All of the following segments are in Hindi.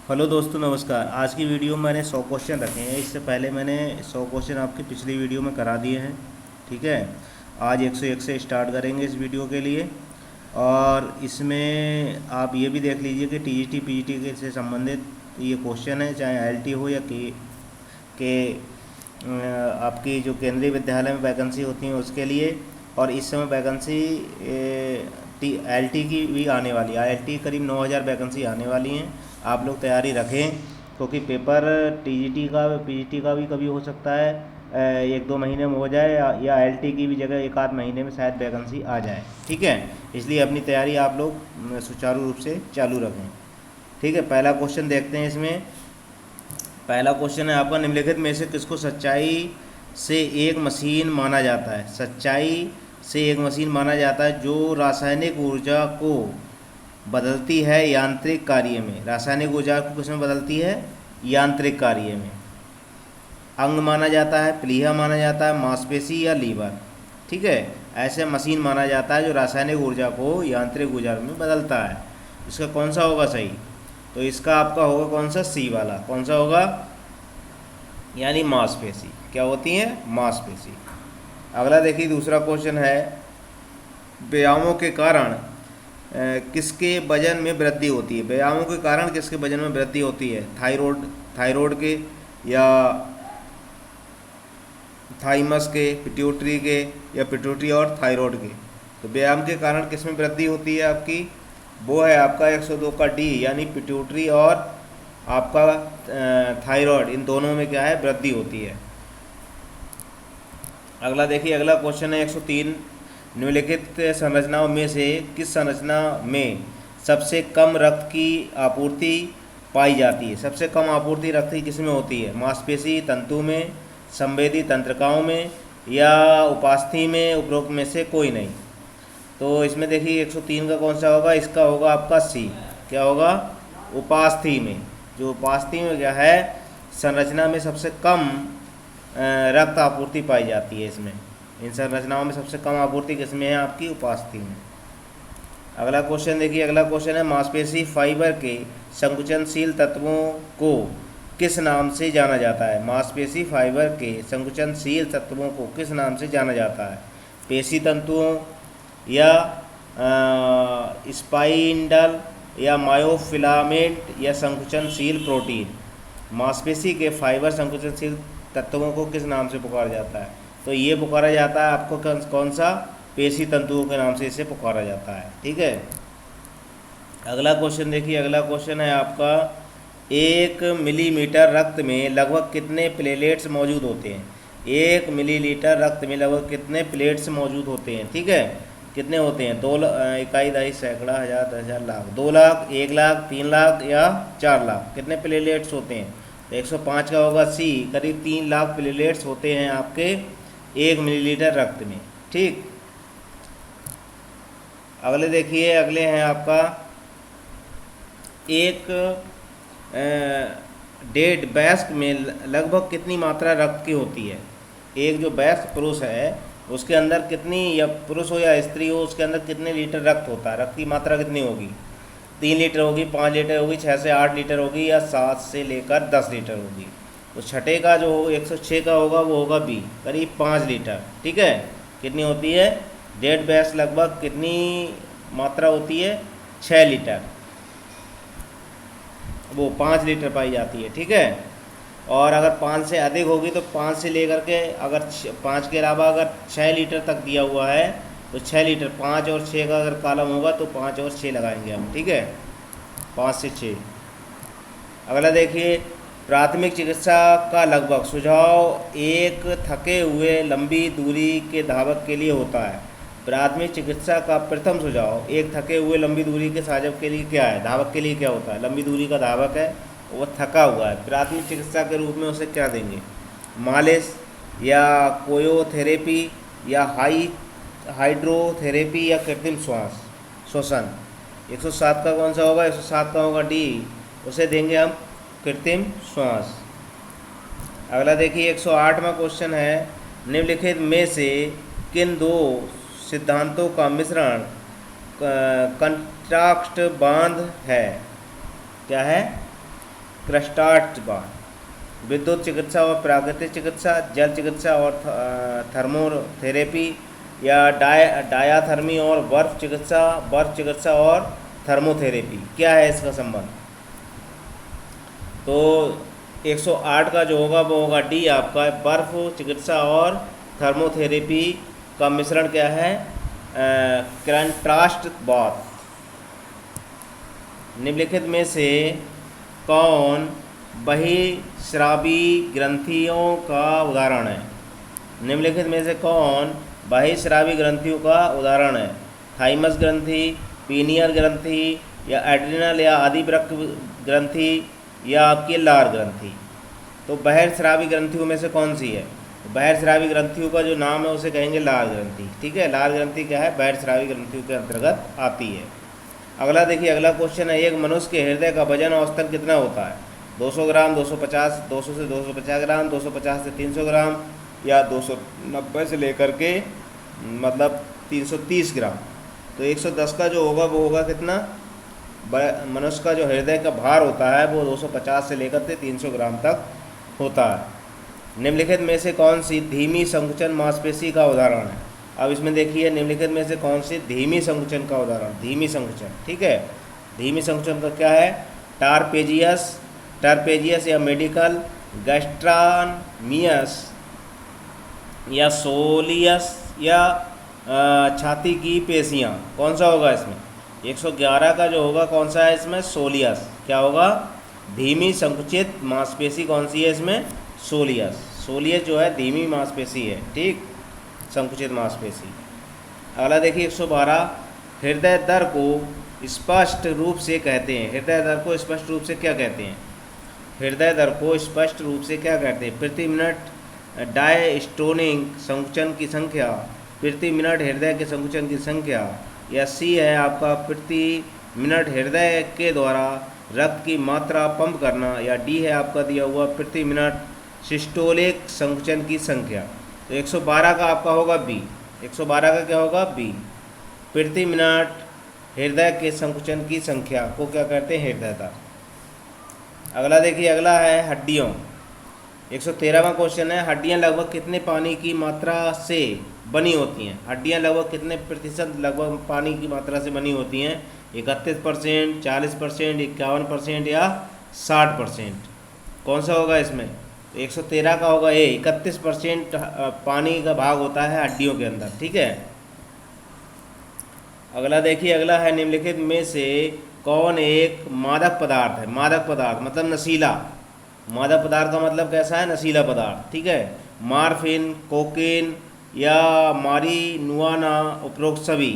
हेलो दोस्तों, नमस्कार। आज की वीडियो में मैंने 100 क्वेश्चन रखे हैं। इससे पहले मैंने 100 क्वेश्चन आपकी पिछली वीडियो में करा दिए हैं। ठीक है। आज 101 से स्टार्ट करेंगे इस वीडियो के लिए। और इसमें आप ये भी देख लीजिए कि टीजीटी पीजीटी के से संबंधित ये क्वेश्चन है, चाहे आईएलटी हो या आपकी जो केंद्रीय विद्यालय में वैकेंसी होती है उसके लिए। और इस समय वैकेंसी आईएलटी की भी आने वाली है। आईएलटी करीब 9000 वैकेंसी आने वाली हैं। आप लोग तैयारी रखें, क्योंकि पेपर टीजीटी का पीजीटी का भी कभी हो सकता है 1-2 महीने में हो जाए, या आईएलटी की भी जगह 1-8 महीने में शायद वैकेंसी आ जाए। ठीक है। इसलिए अपनी तैयारी आप लोग सुचारू रूप से चालू रखें। ठीक है। पहला क्वेश्चन देखते हैं। इसमें पहला क्वेश्चन है आपका, निम्नलिखित में से किसको सच्चाई से एक मशीन माना जाता है? सच्चाई से एक मशीन माना जाता है जो रासायनिक ऊर्जा को बदलती है यांत्रिक कार्य में। रासायनिक ऊर्जा को किसमें बदलती है? यांत्रिक कार्य में। अंग माना जाता है, प्लीहा माना जाता है, मांसपेशी या लीवर। ठीक है। ऐसे मशीन माना जाता है जो रासायनिक ऊर्जा को यांत्रिक ऊर्जा में बदलता है। इसका कौन सा होगा सही? तो इसका आपका होगा कौन सा? सी वाला। कौन सा होगा? यानी मांसपेशी। क्या होती है? मांसपेशी। अगला देखिए, दूसरा क्वेश्चन है, व्यायामों के कारण किसके वजन में वृद्धि होती है? व्यायामों के कारण किसके वजन में वृद्धि होती है? थायराइड के, या थाइमस के, पिट्यूटरी के, या पिट्यूटरी और थायराइड के। तो व्यायाम के कारण किस में वृद्धि होती है आपकी? वो है आपका 102 का डी, यानी पिट्यूटरी और आपका थायराइड, इन दोनों में क्या है? वृद्धि होती है। अगला देखिए, अगला क्वेश्चन है 103, निम्नलिखित संरचनाओं में से किस संरचना में सबसे कम रक्त की आपूर्ति पाई जाती है? सबसे कम आपूर्ति रक्त की किस में होती है? मांसपेशी तंतु में, संवेदी तंत्रिकाओं में, या उपास्थि में? उपरोक्त में से कोई नहीं। तो इसमें देखिए 103 का कौन सा होगा? इसका होगा आपका सी। क्या होगा? उपास्थि में। जो उपास्थि में क्या है, संरचना में सबसे कम रक्त आपूर्ति पाई जाती है। इसमें इन संरचनाओं में सबसे कम आपूर्ति किसमें है? आपकी उपास्थि में। अगला क्वेश्चन देखिए, अगला क्वेश्चन है, मांसपेशी फाइबर के संकुचनशील तत्वों को किस नाम से जाना जाता है? मांसपेशी फाइबर के संकुचनशील तत्वों को किस नाम से जाना जाता है? पेशी तंतुओं, या स्पाइंडल, या मायोफिलामेंट, या संकुचनशील प्रोटीन। मांसपेशी के फाइबर संकुचनशील तत्वों को किस नाम से पुकारा जाता है? तो ये पुकारा जाता है आपको कौन सा? पेशी तंतुओं के नाम से इसे पुकारा जाता है। ठीक है। अगला क्वेश्चन देखिए, अगला क्वेश्चन है आपका, 1 मिलीमीटर रक्त में लगभग कितने प्लेटलेट्स मौजूद होते हैं? 1 मिलीलीटर रक्त में लगभग कितने प्लेट्स मौजूद होते हैं? ठीक है। कितने होते हैं? 2 इकाई, दहाई, सैकड़ा, हज़ार, 10,000, लाख। 2 लाख, 1 लाख, 3 लाख, या 4 लाख? कितने प्लेटलेट्स होते हैं? तो 105 का होगा सी। करीब 3 लाख प्लेटलेट्स होते हैं आपके 1 मिलीलीटर रक्त में। ठीक। अगले देखिए, अगले हैं आपका, एक डेड वयस्क में लगभग कितनी मात्रा रक्त की होती है? एक जो वयस्क पुरुष है उसके अंदर कितनी, या पुरुष हो या स्त्री हो, उसके अंदर कितने लीटर रक्त होता है? रक्त की मात्रा कितनी होगी? 3 लीटर होगी, 5 लीटर होगी, 6 से 8 लीटर होगी, या 7 से लेकर 10 लीटर होगी। तो छठे का जो 106 का होगा वो होगा बी, करीब 5 लीटर। ठीक है। कितनी होती है? डेड वयस्क लगभग कितनी मात्रा होती है? 6 लीटर। वो 5 लीटर पाई जाती है। ठीक है। और अगर 5 से अधिक होगी तो 5 से लेकर के, अगर 5 के अलावा अगर 6 लीटर तक दिया हुआ है तो 6 लीटर। 5 और 6 का अगर कॉलम होगा तो 5 और 6 लगाएंगे हम। ठीक है। 5 से 6। अगला देखिए, प्राथमिक चिकित्सा का लगभग सुझाव एक थके हुए लंबी दूरी के धावक के लिए होता है। प्राथमिक चिकित्सा का प्रथम सुझाव एक थके हुए लंबी दूरी के साजब के लिए क्या है? धावक के लिए क्या होता है? लंबी दूरी का धावक है, वो थका हुआ है, प्राथमिक चिकित्सा के रूप में उसे क्या देंगे? मालिश, या कोयोथेरेपी, या हाइड्रोथेरेपी, या कृत्रिम श्वास श्वसन। 107 का कौन सा होगा? 107 का होगा डी, उसे देंगे हम कृत्रिम श्वास। अगला देखिए, 108वां क्वेश्चन है, निम्नलिखित में से किन 2 सिद्धांतों का मिश्रण कंट्रास्ट बांध है? क्या है? क्रस्टार्च बार, विद्युत चिकित्सा और प्राकृतिक चिकित्सा, जल चिकित्सा और थर्मोथेरेपी, या डायाथर्मी और बर्फ चिकित्सा और थर्मोथेरेपी। क्या है इसका संबंध? तो 108 का जो होगा वो होगा डी आपका, बर्फ चिकित्सा और थर्मोथेरेपी का मिश्रण क्या है? Contrast bath. निम्नलिखित में से कौन बहिस्रावी ग्रंथियों का उदाहरण है? निम्नलिखित में से कौन बहिस्रावी ग्रंथियों का उदाहरण है? थाइमस ग्रंथि, पीनियल ग्रंथि, या एड्रिनल या आदिवृक्क ग्रंथि, या आपकी लार ग्रंथि। तो बहिस्रावी ग्रंथियों में से कौन सी है? बहिस्रावी ग्रंथियों का जो नाम है उसे कहेंगे लार ग्रंथि। ठीक है, लार ग्रंथि क्या है? बहिस्रावी ग्रंथियों के अंतर्गत आती है। अगला देखिए, अगला क्वेश्चन है, एक मनुष्य के हृदय का वजन औसतन कितना होता है? 200 ग्राम, 250, 200 से 250 ग्राम, 250 से 300 ग्राम, या 290 से लेकर के मतलब 330 ग्राम। तो 110 का जो होगा वो होगा कितना? मनुष्य का जो हृदय का भार होता है वो 250 से लेकर के 300 ग्राम तक होता है। निम्नलिखित में से कौन सी धीमी संकुचन मांसपेशी का उदाहरण है? अब इसमें देखिए, निम्नलिखित में से कौन सी धीमी संकुचन का उदाहरण? धीमी संकुचन, ठीक है, धीमी संकुचन का क्या है? टारपेजियस या मेडिकल, गैस्ट्रामियस, या सोलियस, या छाती की पेशियाँ। कौन सा होगा इसमें? 111 का जो होगा कौन सा है इसमें? सोलियस। क्या होगा? धीमी संकुचित मांसपेशी कौन सी है इसमें? सोलियस। सोलियस जो है धीमी मांसपेशी है, ठीक, संकुचित मांसपेशी। अगला देखिए 112, हृदय दर को स्पष्ट रूप से कहते हैं। हृदय दर को स्पष्ट रूप से क्या कहते हैं? हृदय दर को स्पष्ट रूप से क्या कहते हैं? प्रति मिनट डायस्टोनिक संकुचन की संख्या, प्रति मिनट हृदय के संकुचन की संख्या, या सी है आपका प्रति मिनट हृदय के द्वारा रक्त की मात्रा पंप करना, या डी है आपका दिया हुआ प्रति मिनट सिस्टोलिक संकुचन की संख्या। तो 112 का आपका होगा बी। 112 का क्या होगा? बी। प्रति मिनट हृदय के संकुचन की संख्या को क्या कहते हैं? हृदय दर। अगला देखिए, अगला है हड्डियों। 113वां क्वेश्चन है, हड्डियां लगभग कितने पानी की मात्रा से बनी होती हैं? हड्डियां लगभग कितने प्रतिशत लगभग पानी की मात्रा से बनी होती हैं? 31%, 40%, 51%, या 60%? कौन सा होगा इसमें? 113 का होगा ए, 31% पानी का भाग होता है हड्डियों के अंदर, ठीक है। अगला देखिए, अगला है निम्नलिखित में से कौन एक मादक पदार्थ है? मादक पदार्थ मतलब नशीला। मादक पदार्थ का मतलब कैसा है? नशीला पदार्थ, ठीक है। मार्फिन, कोकीन, या मारीजुआना, उपरोक्त सभी।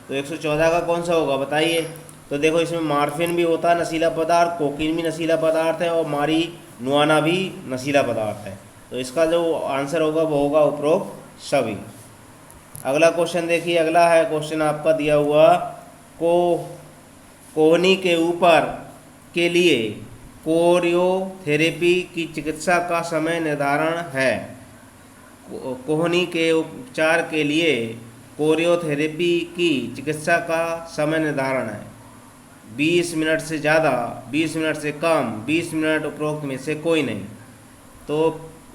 तो 114 का कौन सा होगा बताइए? तो देखो, इसमें मार्फिन भी होता है नशीला पदार्थ, कोकीन भी नशीला पदार्थ है, और मारीजुआना भी नशीला पदार्थ है। तो इसका जो आंसर होगा वो होगा उपरोक्त सभी। अगला क्वेश्चन देखिए, अगला है क्वेश्चन आपका दिया हुआ, कोहनी के ऊपर के लिए कोरियोथेरेपी की चिकित्सा का समय निर्धारण है। कोहनी के उपचार के लिए कोरियोथेरेपी की चिकित्सा का समय निर्धारण है 20 मिनट से ज़्यादा, 20 मिनट से कम, 20 मिनट, उपरोक्त में से कोई नहीं। तो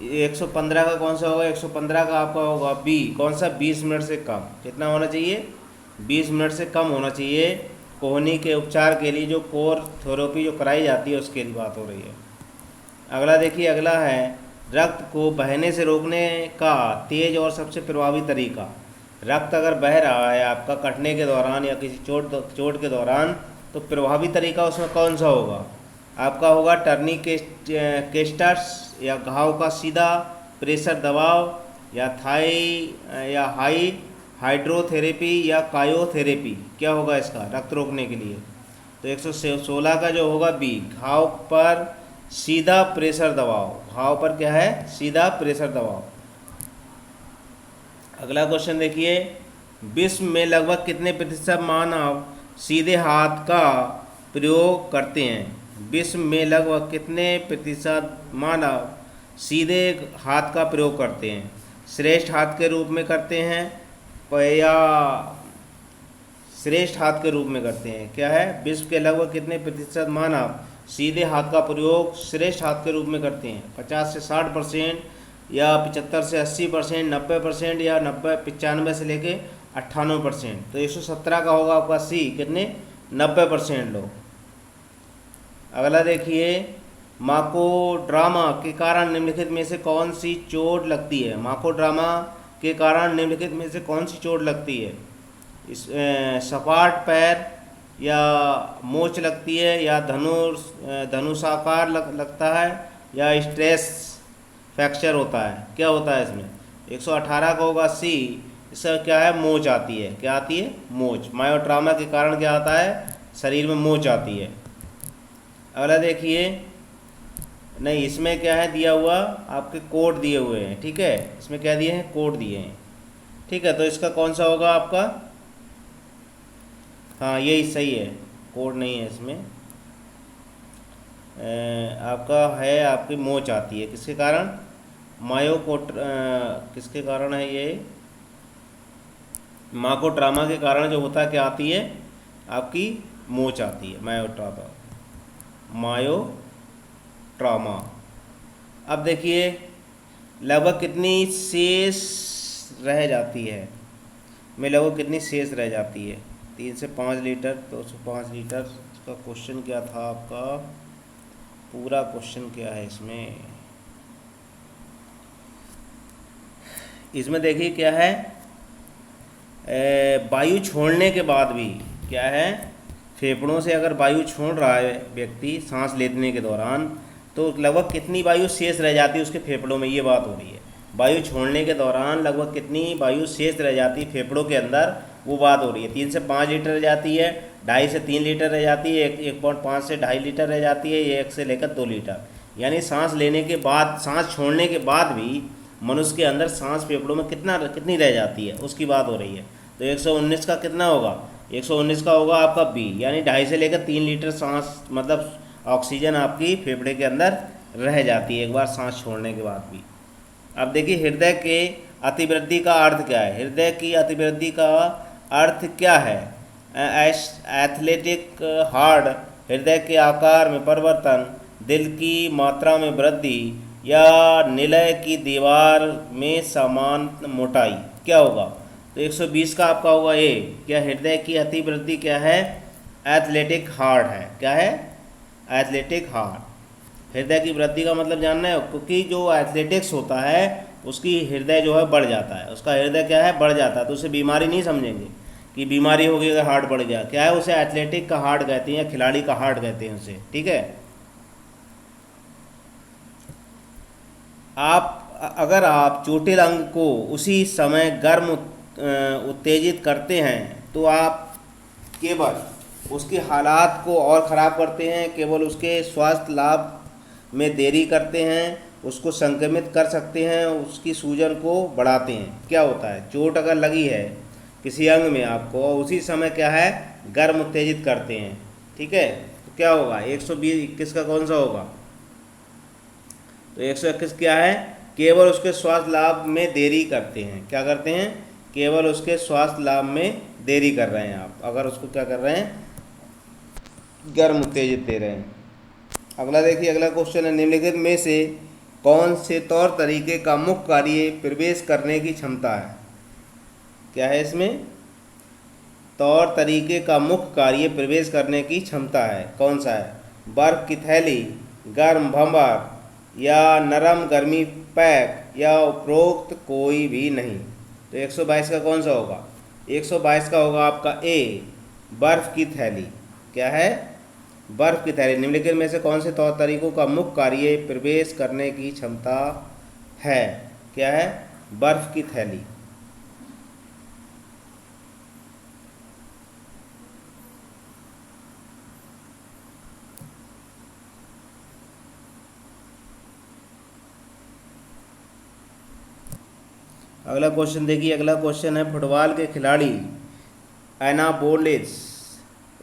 115 का कौन सा होगा? 115 का आपका होगा बी। कौन सा? 20 मिनट से कम। कितना होना चाहिए? 20 मिनट से कम होना चाहिए। कोहनी के उपचार के लिए जो कोर थेरेपी जो कराई जाती है उसके लिए बात हो रही है। अगला देखिए, अगला है रक्त को बहने से रोकने का तेज और सबसे प्रभावी तरीका। रक्त अगर बह रहा है आपका कटने के दौरान या किसी चोट के दौरान, तो प्रभावी तरीका उसमें कौन सा होगा? आपका होगा टर्निकेस्टर्स, या घाव का सीधा प्रेशर दबाव, या हाई हाइड्रोथेरेपी, या कायोथेरेपी। क्या होगा इसका रक्त रोकने के लिए? तो 116 का जो होगा बी, घाव पर सीधा प्रेशर दबाव। घाव पर क्या है? सीधा प्रेशर दबाव। अगला क्वेश्चन देखिए, विश्व में लगभग कितने प्रतिशत मानव सीधे हाथ का प्रयोग करते हैं? विश्व में लगभग कितने प्रतिशत मानव सीधे हाथ का प्रयोग करते हैं? श्रेष्ठ हाथ के रूप में करते हैं या श्रेष्ठ हाथ के रूप में करते हैं? क्या है? विश्व के लगभग कितने प्रतिशत मानव सीधे हाथ का प्रयोग श्रेष्ठ हाथ के रूप में करते हैं। 50 से 60% या 75 से 80%, 90% या 95 से लेके 98%। तो 117 का होगा आपका सी, कितने 90% लोग। अगला देखिए, माकोड्रामा के कारण निम्नलिखित में से कौन सी चोट लगती है। माकोड्रामा के कारण निम्नलिखित में से कौन सी चोट लगती है। इस सपाट पैर या मोच लगती है या धनुषाकार लगता है या स्ट्रेस फ्रैक्चर होता है। क्या होता है इसमें। 118 का होगा सी, इसका क्या है, मोच आती है। क्या आती है, मोच। मायोट्रामा के कारण क्या आता है, शरीर में मोच आती है। अगला देखिए, नहीं इसमें क्या है दिया हुआ, आपके कोड दिए हुए हैं, ठीक है। इसमें क्या दिए हैं, कोड दिए हैं, ठीक है। तो इसका कौन सा होगा आपका, हाँ यही सही है, कोड नहीं है इसमें। आपका है, आपकी मोच आती है किसके कारण, किसके कारण है ये, माकोट्रामा के कारण जो होता है क्या आती है, आपकी मोच आती है, मायोट्रामा। अब देखिए लगभग कितनी शेष रह जाती है, लगभग कितनी शेष रह जाती है। 3 से 5 लीटर, 205 लीटर। इसका क्वेश्चन क्या था आपका, पूरा क्वेश्चन क्या है इसमें देखिए क्या है, वायु छोड़ने के बाद भी क्या है, फेफड़ों से अगर वायु छोड़ रहा है व्यक्ति सांस लेने के दौरान, तो लगभग कितनी वायु शेष रह जाती है उसके फेफड़ों में, ये बात हो रही है। वायु छोड़ने के दौरान लगभग कितनी वायु शेष रह जाती है फेफड़ों के अंदर, वो बात हो रही है। 3 से 5 लीटर रह जाती है, 2.5 से 3 लीटर रह जाती है, 1.5 से 2.5 लीटर रह जाती है, 1 से लेकर 2 लीटर। यानी सांस लेने के बाद, सांस छोड़ने के बाद भी मनुष्य के अंदर सांस फेफड़ों में कितनी रह जाती है उसकी बात हो रही है। तो 119 का कितना होगा, 119 का होगा आपका बी, यानी 2.5 से लेकर 3 लीटर सांस मतलब ऑक्सीजन आपकी फेफड़े के अंदर रह जाती है एक बार सांस छोड़ने के बाद भी। अब देखिए हृदय के अतिवृद्धि का अर्थ क्या है। हृदय की अतिवृद्धि का अर्थ क्या है, एथलेटिक हार्ट, हृदय के आकार में परिवर्तन, दिल की मात्रा में वृद्धि या निलय की दीवार में समान मोटाई। क्या होगा, तो 120 का आपका होगा ए। क्या हृदय की अतिवृद्धि क्या है, एथलेटिक हार्ट है। क्या है, एथलेटिक हार्ट। हृदय की वृद्धि का मतलब जानना है, क्योंकि जो एथलेटिक्स होता है उसकी हृदय जो है बढ़ जाता है, उसका हृदय क्या है, बढ़ जाता है। तो उसे बीमारी नहीं समझेंगे कि बीमारी होगी अगर हार्ट बढ़ गया। क्या है, उसे एथलेटिक का हार्ट कहते हैं या खिलाड़ी का हार्ट कहते हैं उसे, ठीक है। अगर आप चोटिल अंग को उसी समय गर्म उत्तेजित करते हैं तो आप केवल उसके हालात को और ख़राब करते हैं, केवल उसके स्वास्थ्य लाभ में देरी करते हैं, उसको संक्रमित कर सकते हैं, उसकी सूजन को बढ़ाते हैं। क्या होता है, चोट अगर लगी है किसी अंग में आपको, उसी समय क्या है, गर्म उत्तेजित करते हैं, ठीक है। तो क्या होगा, 121 का कौन सा होगा, तो 121 क्या है, केवल उसके स्वास्थ्य लाभ में देरी करते हैं। क्या करते हैं, केवल उसके स्वास्थ्य लाभ में देरी कर रहे हैं आप, अगर उसको क्या कर रहे हैं, गर्म उत्तेजित दे रहे हैं। अगला देखिए, अगला क्वेश्चन है, निम्नलिखित में से कौन से तौर तरीके का मुख्य कार्य प्रवेश करने की क्षमता है। क्या है इसमें, तौर तरीके का मुख्य कार्य प्रवेश करने की क्षमता है, कौन सा है, बर्फ की थैली, गर्म भंवर या नरम गर्मी पैक या उपरोक्त कोई भी नहीं। तो 122 का कौन सा होगा, 122 का होगा आपका ए, बर्फ की थैली। क्या है, बर्फ की थैली। निम्नलिखित में से कौन से तौर तरीकों का मुख्य कार्य प्रवेश करने की क्षमता है। क्या है, बर्फ की थैली। अगला क्वेश्चन देखिए, अगला क्वेश्चन है, फुटबॉल के खिलाड़ी एनाबोलिक्स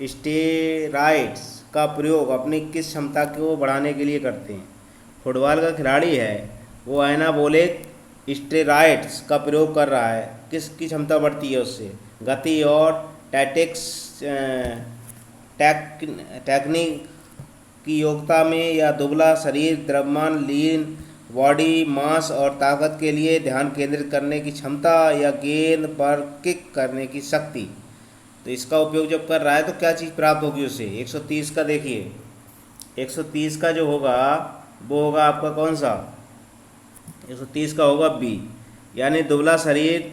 स्टेरॉइड्स का प्रयोग अपनी किस क्षमता को बढ़ाने के लिए करते हैं। फुटबॉल का खिलाड़ी है, वो एनाबोलिक स्टेरॉइड्स का प्रयोग कर रहा है, किसकी क्षमता बढ़ती है उससे, गति और टैक्टिक्स टेक्निक की योग्यता में या दुबला शरीर, द्रव्यमान, लीन बॉडी मास और ताकत के लिए ध्यान केंद्रित करने की क्षमता या गेंद पर किक करने की शक्ति। तो इसका उपयोग जब कर रहा है तो क्या चीज़ प्राप्त होगी उसे। 130 का देखिए, 130 का जो होगा वो होगा आपका कौन सा, 130 का होगा बी, यानी दुबला शरीर,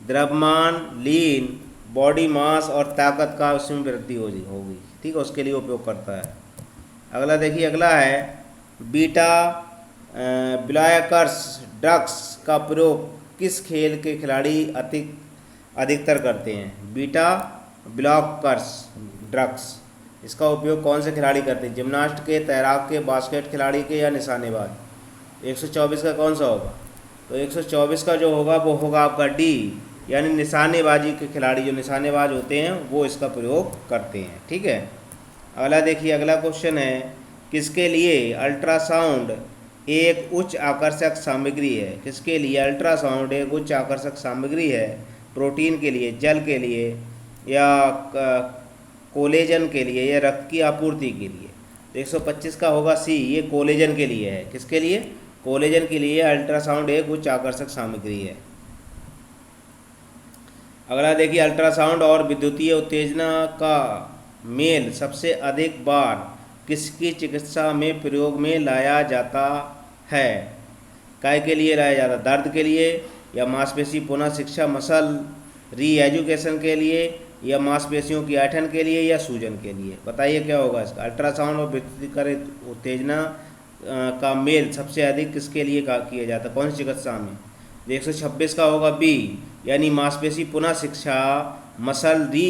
द्रव्यमान, लीन बॉडी मास और ताकत का उसमें वृद्धि होगी, ठीक है, उसके लिए उपयोग करता है। अगला देखिए, अगला है बीटा ब्लॉकर्स ड्रग्स का प्रयोग किस खेल के खिलाड़ी अधिकतर करते हैं। बीटा ब्लॉकर्स ड्रग्स, इसका उपयोग कौन से खिलाड़ी करते हैं, जिम्नास्ट के, तैराक के, बास्केट खिलाड़ी के या निशानेबाज। 124 का कौन सा होगा, तो 124 का जो होगा वो होगा आपका डी, यानी निशानेबाजी के खिलाड़ी जो निशानेबाज होते हैं वो इसका प्रयोग करते हैं, ठीक है। अगला देखिए, अगला क्वेश्चन है किसके लिए अल्ट्रासाउंड एक उच्च आकर्षक सामग्री है। किसके लिए अल्ट्रासाउंड एक उच्च आकर्षक सामग्री है, प्रोटीन के लिए, जल के लिए या कोलेजन के लिए या रक्त की आपूर्ति के लिए। तो 125 का होगा सी, ये कोलेजन के लिए है। किसके लिए, कोलेजन के लिए अल्ट्रासाउंड एक उच्च आकर्षक सामग्री है। अगला देखिए, अल्ट्रासाउंड और विद्युतीय उत्तेजना का मेल सबसे अधिक बार किसकी चिकित्सा में प्रयोग में लाया जाता है। काय के लिए लाया जाता है, दर्द के लिए या मांसपेशी पुनः शिक्षा मसल री एजुकेशन के लिए या मांसपेशियों की ऐंठन के लिए या सूजन के लिए। बताइए क्या होगा इसका। अल्ट्रासाउंड और विद्युतीय उत्तेजना का मेल सबसे अधिक किसके लिए किया जाता है, कौन सी चिकित्सा में। 126 का होगा बी, यानी मांसपेशी पुनः शिक्षा मसल री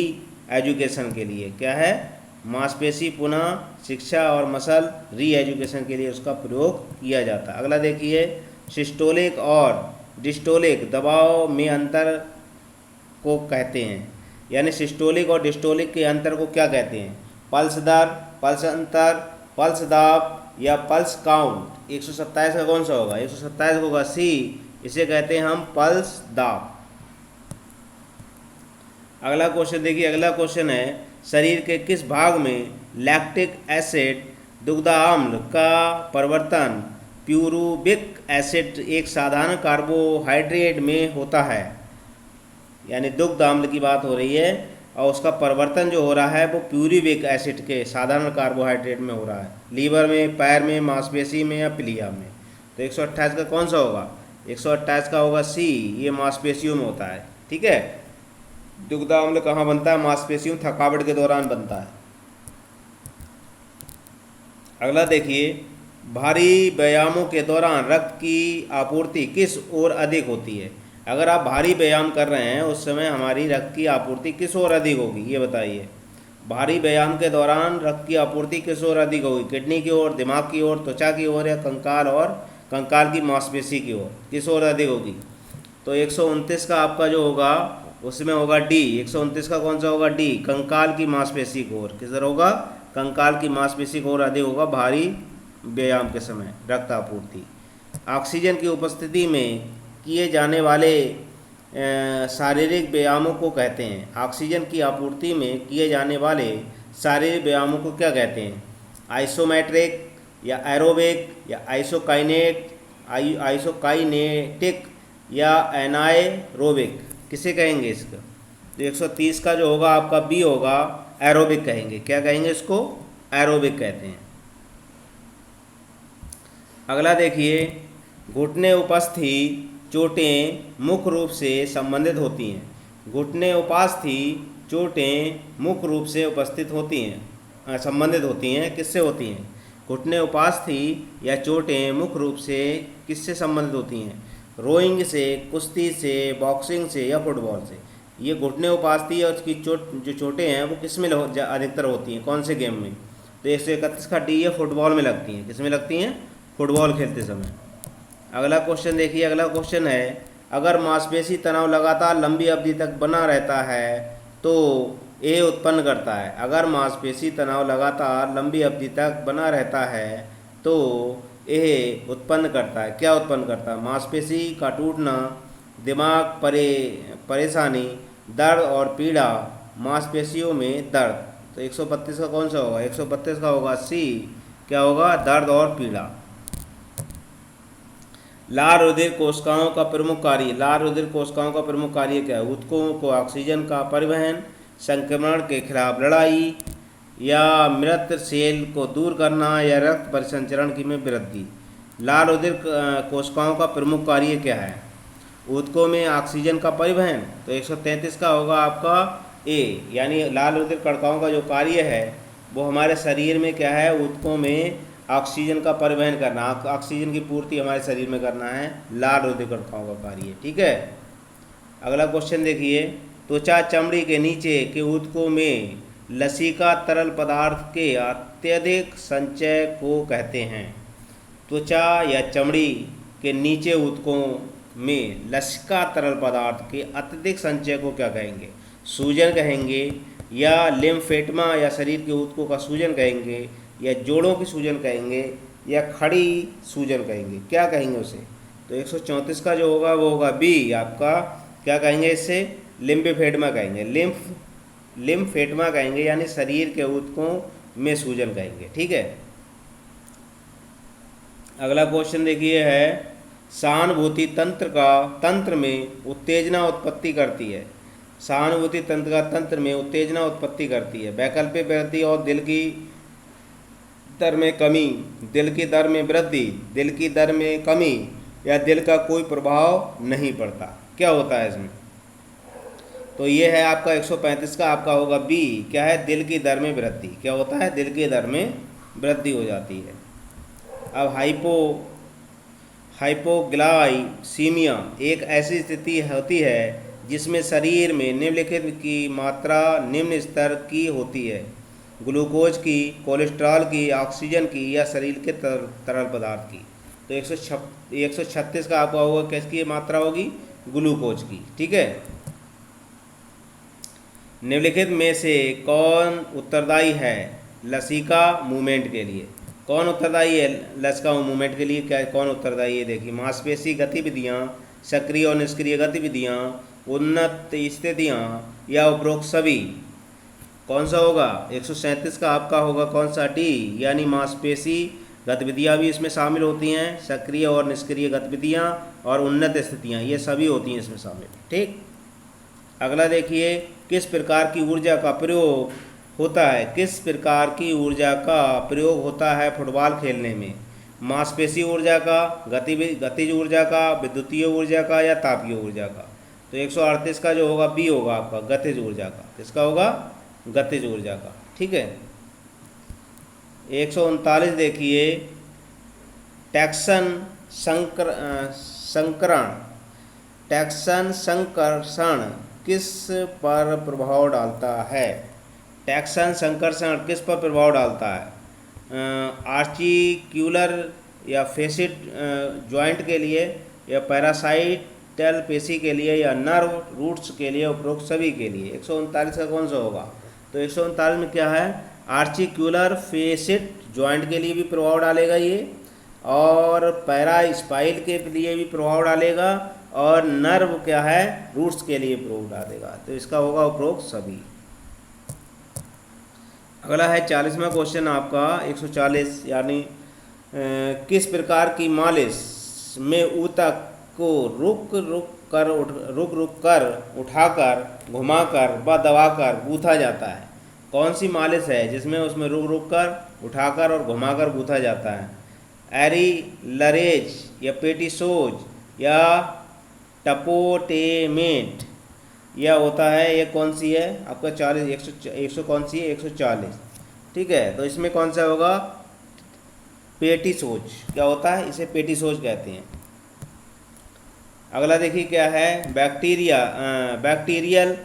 एजुकेशन के लिए। क्या है, मांसपेशी पुनः शिक्षा और मसल री एजुकेशन के लिए उसका प्रयोग किया जाता है। अगला देखिए, सिस्टोलिक और डिस्टोलिक दबाव में अंतर को कहते हैं, यानी सिस्टोलिक और डिस्टोलिक के अंतर को क्या कहते हैं। पल्स दर, पल्स अंतर, पल्स दाब या पल्स काउंट। 127 का कौन सा होगा, 127 होगा सी, इसे कहते हैं हम पल्स दाब। अगला क्वेश्चन देखिए, अगला क्वेश्चन है शरीर के किस भाग में लैक्टिक एसिड दुग्धाम्ल का परिवर्तन प्यूरुबिक एसिड एक साधारण कार्बोहाइड्रेट में होता है। यानी दुग्ध अम्ल की बात हो रही है और उसका परिवर्तन जो हो रहा है वो प्यूरुबिक एसिड के साधारण कार्बोहाइड्रेट में हो रहा है, लीवर में, पैर में, मांसपेशी में या पिलिया में। तो 128 का कौन सा होगा, 128 का होगा सी, ये मांसपेशियों में होता है, ठीक है। दुग्ध अम्ल कहाँ बनता है, मांसपेशियों, थकावट के दौरान बनता है। अगला देखिए, भारी व्यायामों के दौरान रक्त की आपूर्ति किस ओर अधिक होती है। अगर आप भारी व्यायाम कर रहे हैं उस समय हमारी रक्त की आपूर्ति किस ओर अधिक होगी, ये बताइए। भारी व्यायाम के दौरान रक्त की आपूर्ति किस ओर अधिक होगी, किडनी की ओर, दिमाग की ओर, त्वचा की ओर या कंकाल और कंकाल की मांसपेशी की ओर, किस ओर अधिक होगी। तो 129 का आपका जो होगा उसमें होगा डी, 129 का कौन सा होगा डी, कंकाल की मांसपेशी की ओर। किधर होगा, कंकाल की मांसपेशी की ओर अधिक होगा भारी व्यायाम के समय रक्त आपूर्ति। ऑक्सीजन की उपस्थिति में किए जाने वाले शारीरिक व्यायामों को कहते हैं। ऑक्सीजन की आपूर्ति में किए जाने वाले शारीरिक व्यायामों को क्या कहते हैं, आइसोमेट्रिक या एरोबिक या आइसोकाइनेटिक या एनाएरोबिक, किसे कहेंगे इसका। तो 130 का जो होगा आपका बी होगा, एरोबिक कहेंगे। क्या कहेंगे इसको, एरोबिक कहते हैं। अगला देखिए, घुटने उपस्थि चोटें मुख्य रूप से संबंधित होती हैं। घुटने उपास्थि चोटें मुख्य रूप से उपस्थित होती हैं, संबंधित होती हैं, किससे होती हैं। घुटने उपास्थि या चोटें मुख्य रूप से किससे संबंधित होती हैं, रोइंग से, कुश्ती से, बॉक्सिंग से या फुटबॉल से। ये घुटने उपास्थि और उसकी जो चोटें हैं वो किस में अधिकतर होती हैं, कौन से गेम में। तो 131 का डी, ये फुटबॉल में लगती हैं। किस में लगती हैं, फुटबॉल खेलते समय। अगला क्वेश्चन देखिए, अगला क्वेश्चन है अगर मांसपेशी तनाव लगातार लंबी अवधि तक बना रहता है तो ए उत्पन्न करता है। अगर मांसपेशी तनाव लगातार लंबी अवधि तक बना रहता है तो ए उत्पन्न करता है, क्या उत्पन्न करता है, मांसपेशी का टूटना, दिमाग परेशानी, दर्द और पीड़ा, मांसपेशियों में दर्द। तो 132 का कौन सा होगा, 132 का होगा सी, क्या होगा? दर्द और पीड़ा। लाल रुधिर कोशिकाओं का प्रमुख कार्य, लाल रुधिर कोशिकाओं का प्रमुख कार्य क्या है? ऊतकों को ऑक्सीजन का परिवहन, संक्रमण के खिलाफ लड़ाई, या मृत सेल को दूर करना, या रक्त परिसंचरण की में वृद्धि। लाल रुधिर कोशिकाओं का प्रमुख कार्य क्या है? ऊतकों में ऑक्सीजन का परिवहन, तो 133 का होगा आपका ए, यानी लाल रुधिर कणिकाओं का जो कार्य है वो हमारे शरीर में क्या है? ऊतकों में ऑक्सीजन का परिवहन करना, ऑक्सीजन की पूर्ति हमारे शरीर में करना है लाल रुधिर कणिकाओं का कार्य। ठीक है, अगला क्वेश्चन देखिए। त्वचा चमड़ी के नीचे के ऊतकों में लसिका तरल पदार्थ के अत्यधिक संचय को कहते हैं। त्वचा या चमड़ी के नीचे ऊतकों में लसिका तरल पदार्थ के अत्यधिक संचय को क्या कहेंगे? सूजन कहेंगे, या लिम्फेटमा या शरीर के ऊतकों का सूजन कहेंगे, या जोड़ों की सूजन कहेंगे, या खड़ी सूजन कहेंगे? क्या कहेंगे उसे? तो 134 का जो होगा वो होगा बी आपका। क्या कहेंगे इससे? लिम्फेटमा कहेंगे, लिम्फेटमा कहेंगे, यानी शरीर के ऊतकों में सूजन कहेंगे। ठीक है, अगला क्वेश्चन देखिए है, सहानुभूति तंत्र में उत्तेजना उत्पत्ति करती है। सहानुभूति तंत्र का तंत्र में उत्तेजना उत्पत्ति करती है। वैकल्पिक वृद्धि और दिल की दर में कमी, दिल की दर में वृद्धि, दिल की दर में कमी, या दिल का कोई प्रभाव नहीं पड़ता। क्या होता है इसमें? तो ये है आपका 135 का आपका होगा बी। क्या है? दिल की दर में वृद्धि। क्या होता है? दिल की दर में वृद्धि हो जाती है। अब हाइपोग्लाइसीमिया एक ऐसी स्थिति होती है जिसमें शरीर में निम्नलिखित की मात्रा निम्न स्तर की होती है: ग्लूकोज की, कोलेस्ट्रॉल की, ऑक्सीजन की, या शरीर के तरल पदार्थ की। तो 136 का आपका होगा किसकी मात्रा होगी? ग्लूकोज की। ठीक है, निम्नलिखित में से कौन उत्तरदायी है लसिका मूवमेंट के लिए? कौन उत्तरदायी है लसिका मूवमेंट के लिए? क्या कौन उत्तरदायी है? देखिए, मांसपेशी गतिविधियाँ, सक्रिय और निष्क्रिय गतिविधियाँ, उन्नत स्थितियाँ, या उपरोक्त सभी। कौन सा होगा? 137 का आपका होगा कौन सा? डी, यानी मांसपेशी गतिविधियाँ भी इसमें शामिल होती हैं, सक्रिय और निष्क्रिय गतिविधियाँ और उन्नत स्थितियाँ, ये सभी होती हैं इसमें शामिल। ठीक, अगला देखिए, किस प्रकार की ऊर्जा का प्रयोग होता है? किस प्रकार की ऊर्जा का प्रयोग होता है फुटबॉल खेलने में? मांसपेशी ऊर्जा का, गतिज ऊर्जा का, विद्युतीय ऊर्जा का, या तापीय ऊर्जा का? तो 138 का जो होगा बी होगा आपका, गतिज ऊर्जा का। किसका होगा? गतिज ऊर्जा का। ठीक है, 139 देखिए, टैक्सन संकर्षण किस पर प्रभाव डालता है? टैक्सन संकर्षण किस पर प्रभाव डालता है? आर्टिक्यूलर या फेसिट जॉइंट के लिए, या पैरासाइटल पेशी के लिए, या नर्व रूट्स के लिए, उपरोक्त सभी के लिए। 139 का कौन सा होगा? तो 139 में क्या है? आर्टिक्यूलर फेसिट जॉइंट के लिए भी प्रभाव डालेगा ये, और पैरास्पाइल के लिए भी प्रभाव डालेगा, और नर्व क्या है? रूट्स के लिए प्रभाव डालेगा। तो इसका होगा उपरोक्त सभी। अगला है 40वां क्वेश्चन आपका 140, यानी किस प्रकार की मालिश में ऊतक को रुक रुक कर उठाकर, घुमाकर व दबाकर गूंथा जाता है? कौन सी मालिश है जिसमें उसमें रुक कर उठाकर और घुमाकर गूंथा जाता है? एरिलरेज, या पेटिसोज, या टपोटेमेंट, यह होता है, ये कौन सी है आपका? 100 कौन सी है? 140। ठीक है, तो इसमें कौन सा होगा? पेटिसोज। क्या होता है? इसे पेटिसोज कहते हैं। अगला देखिए क्या है? बैक्टीरियल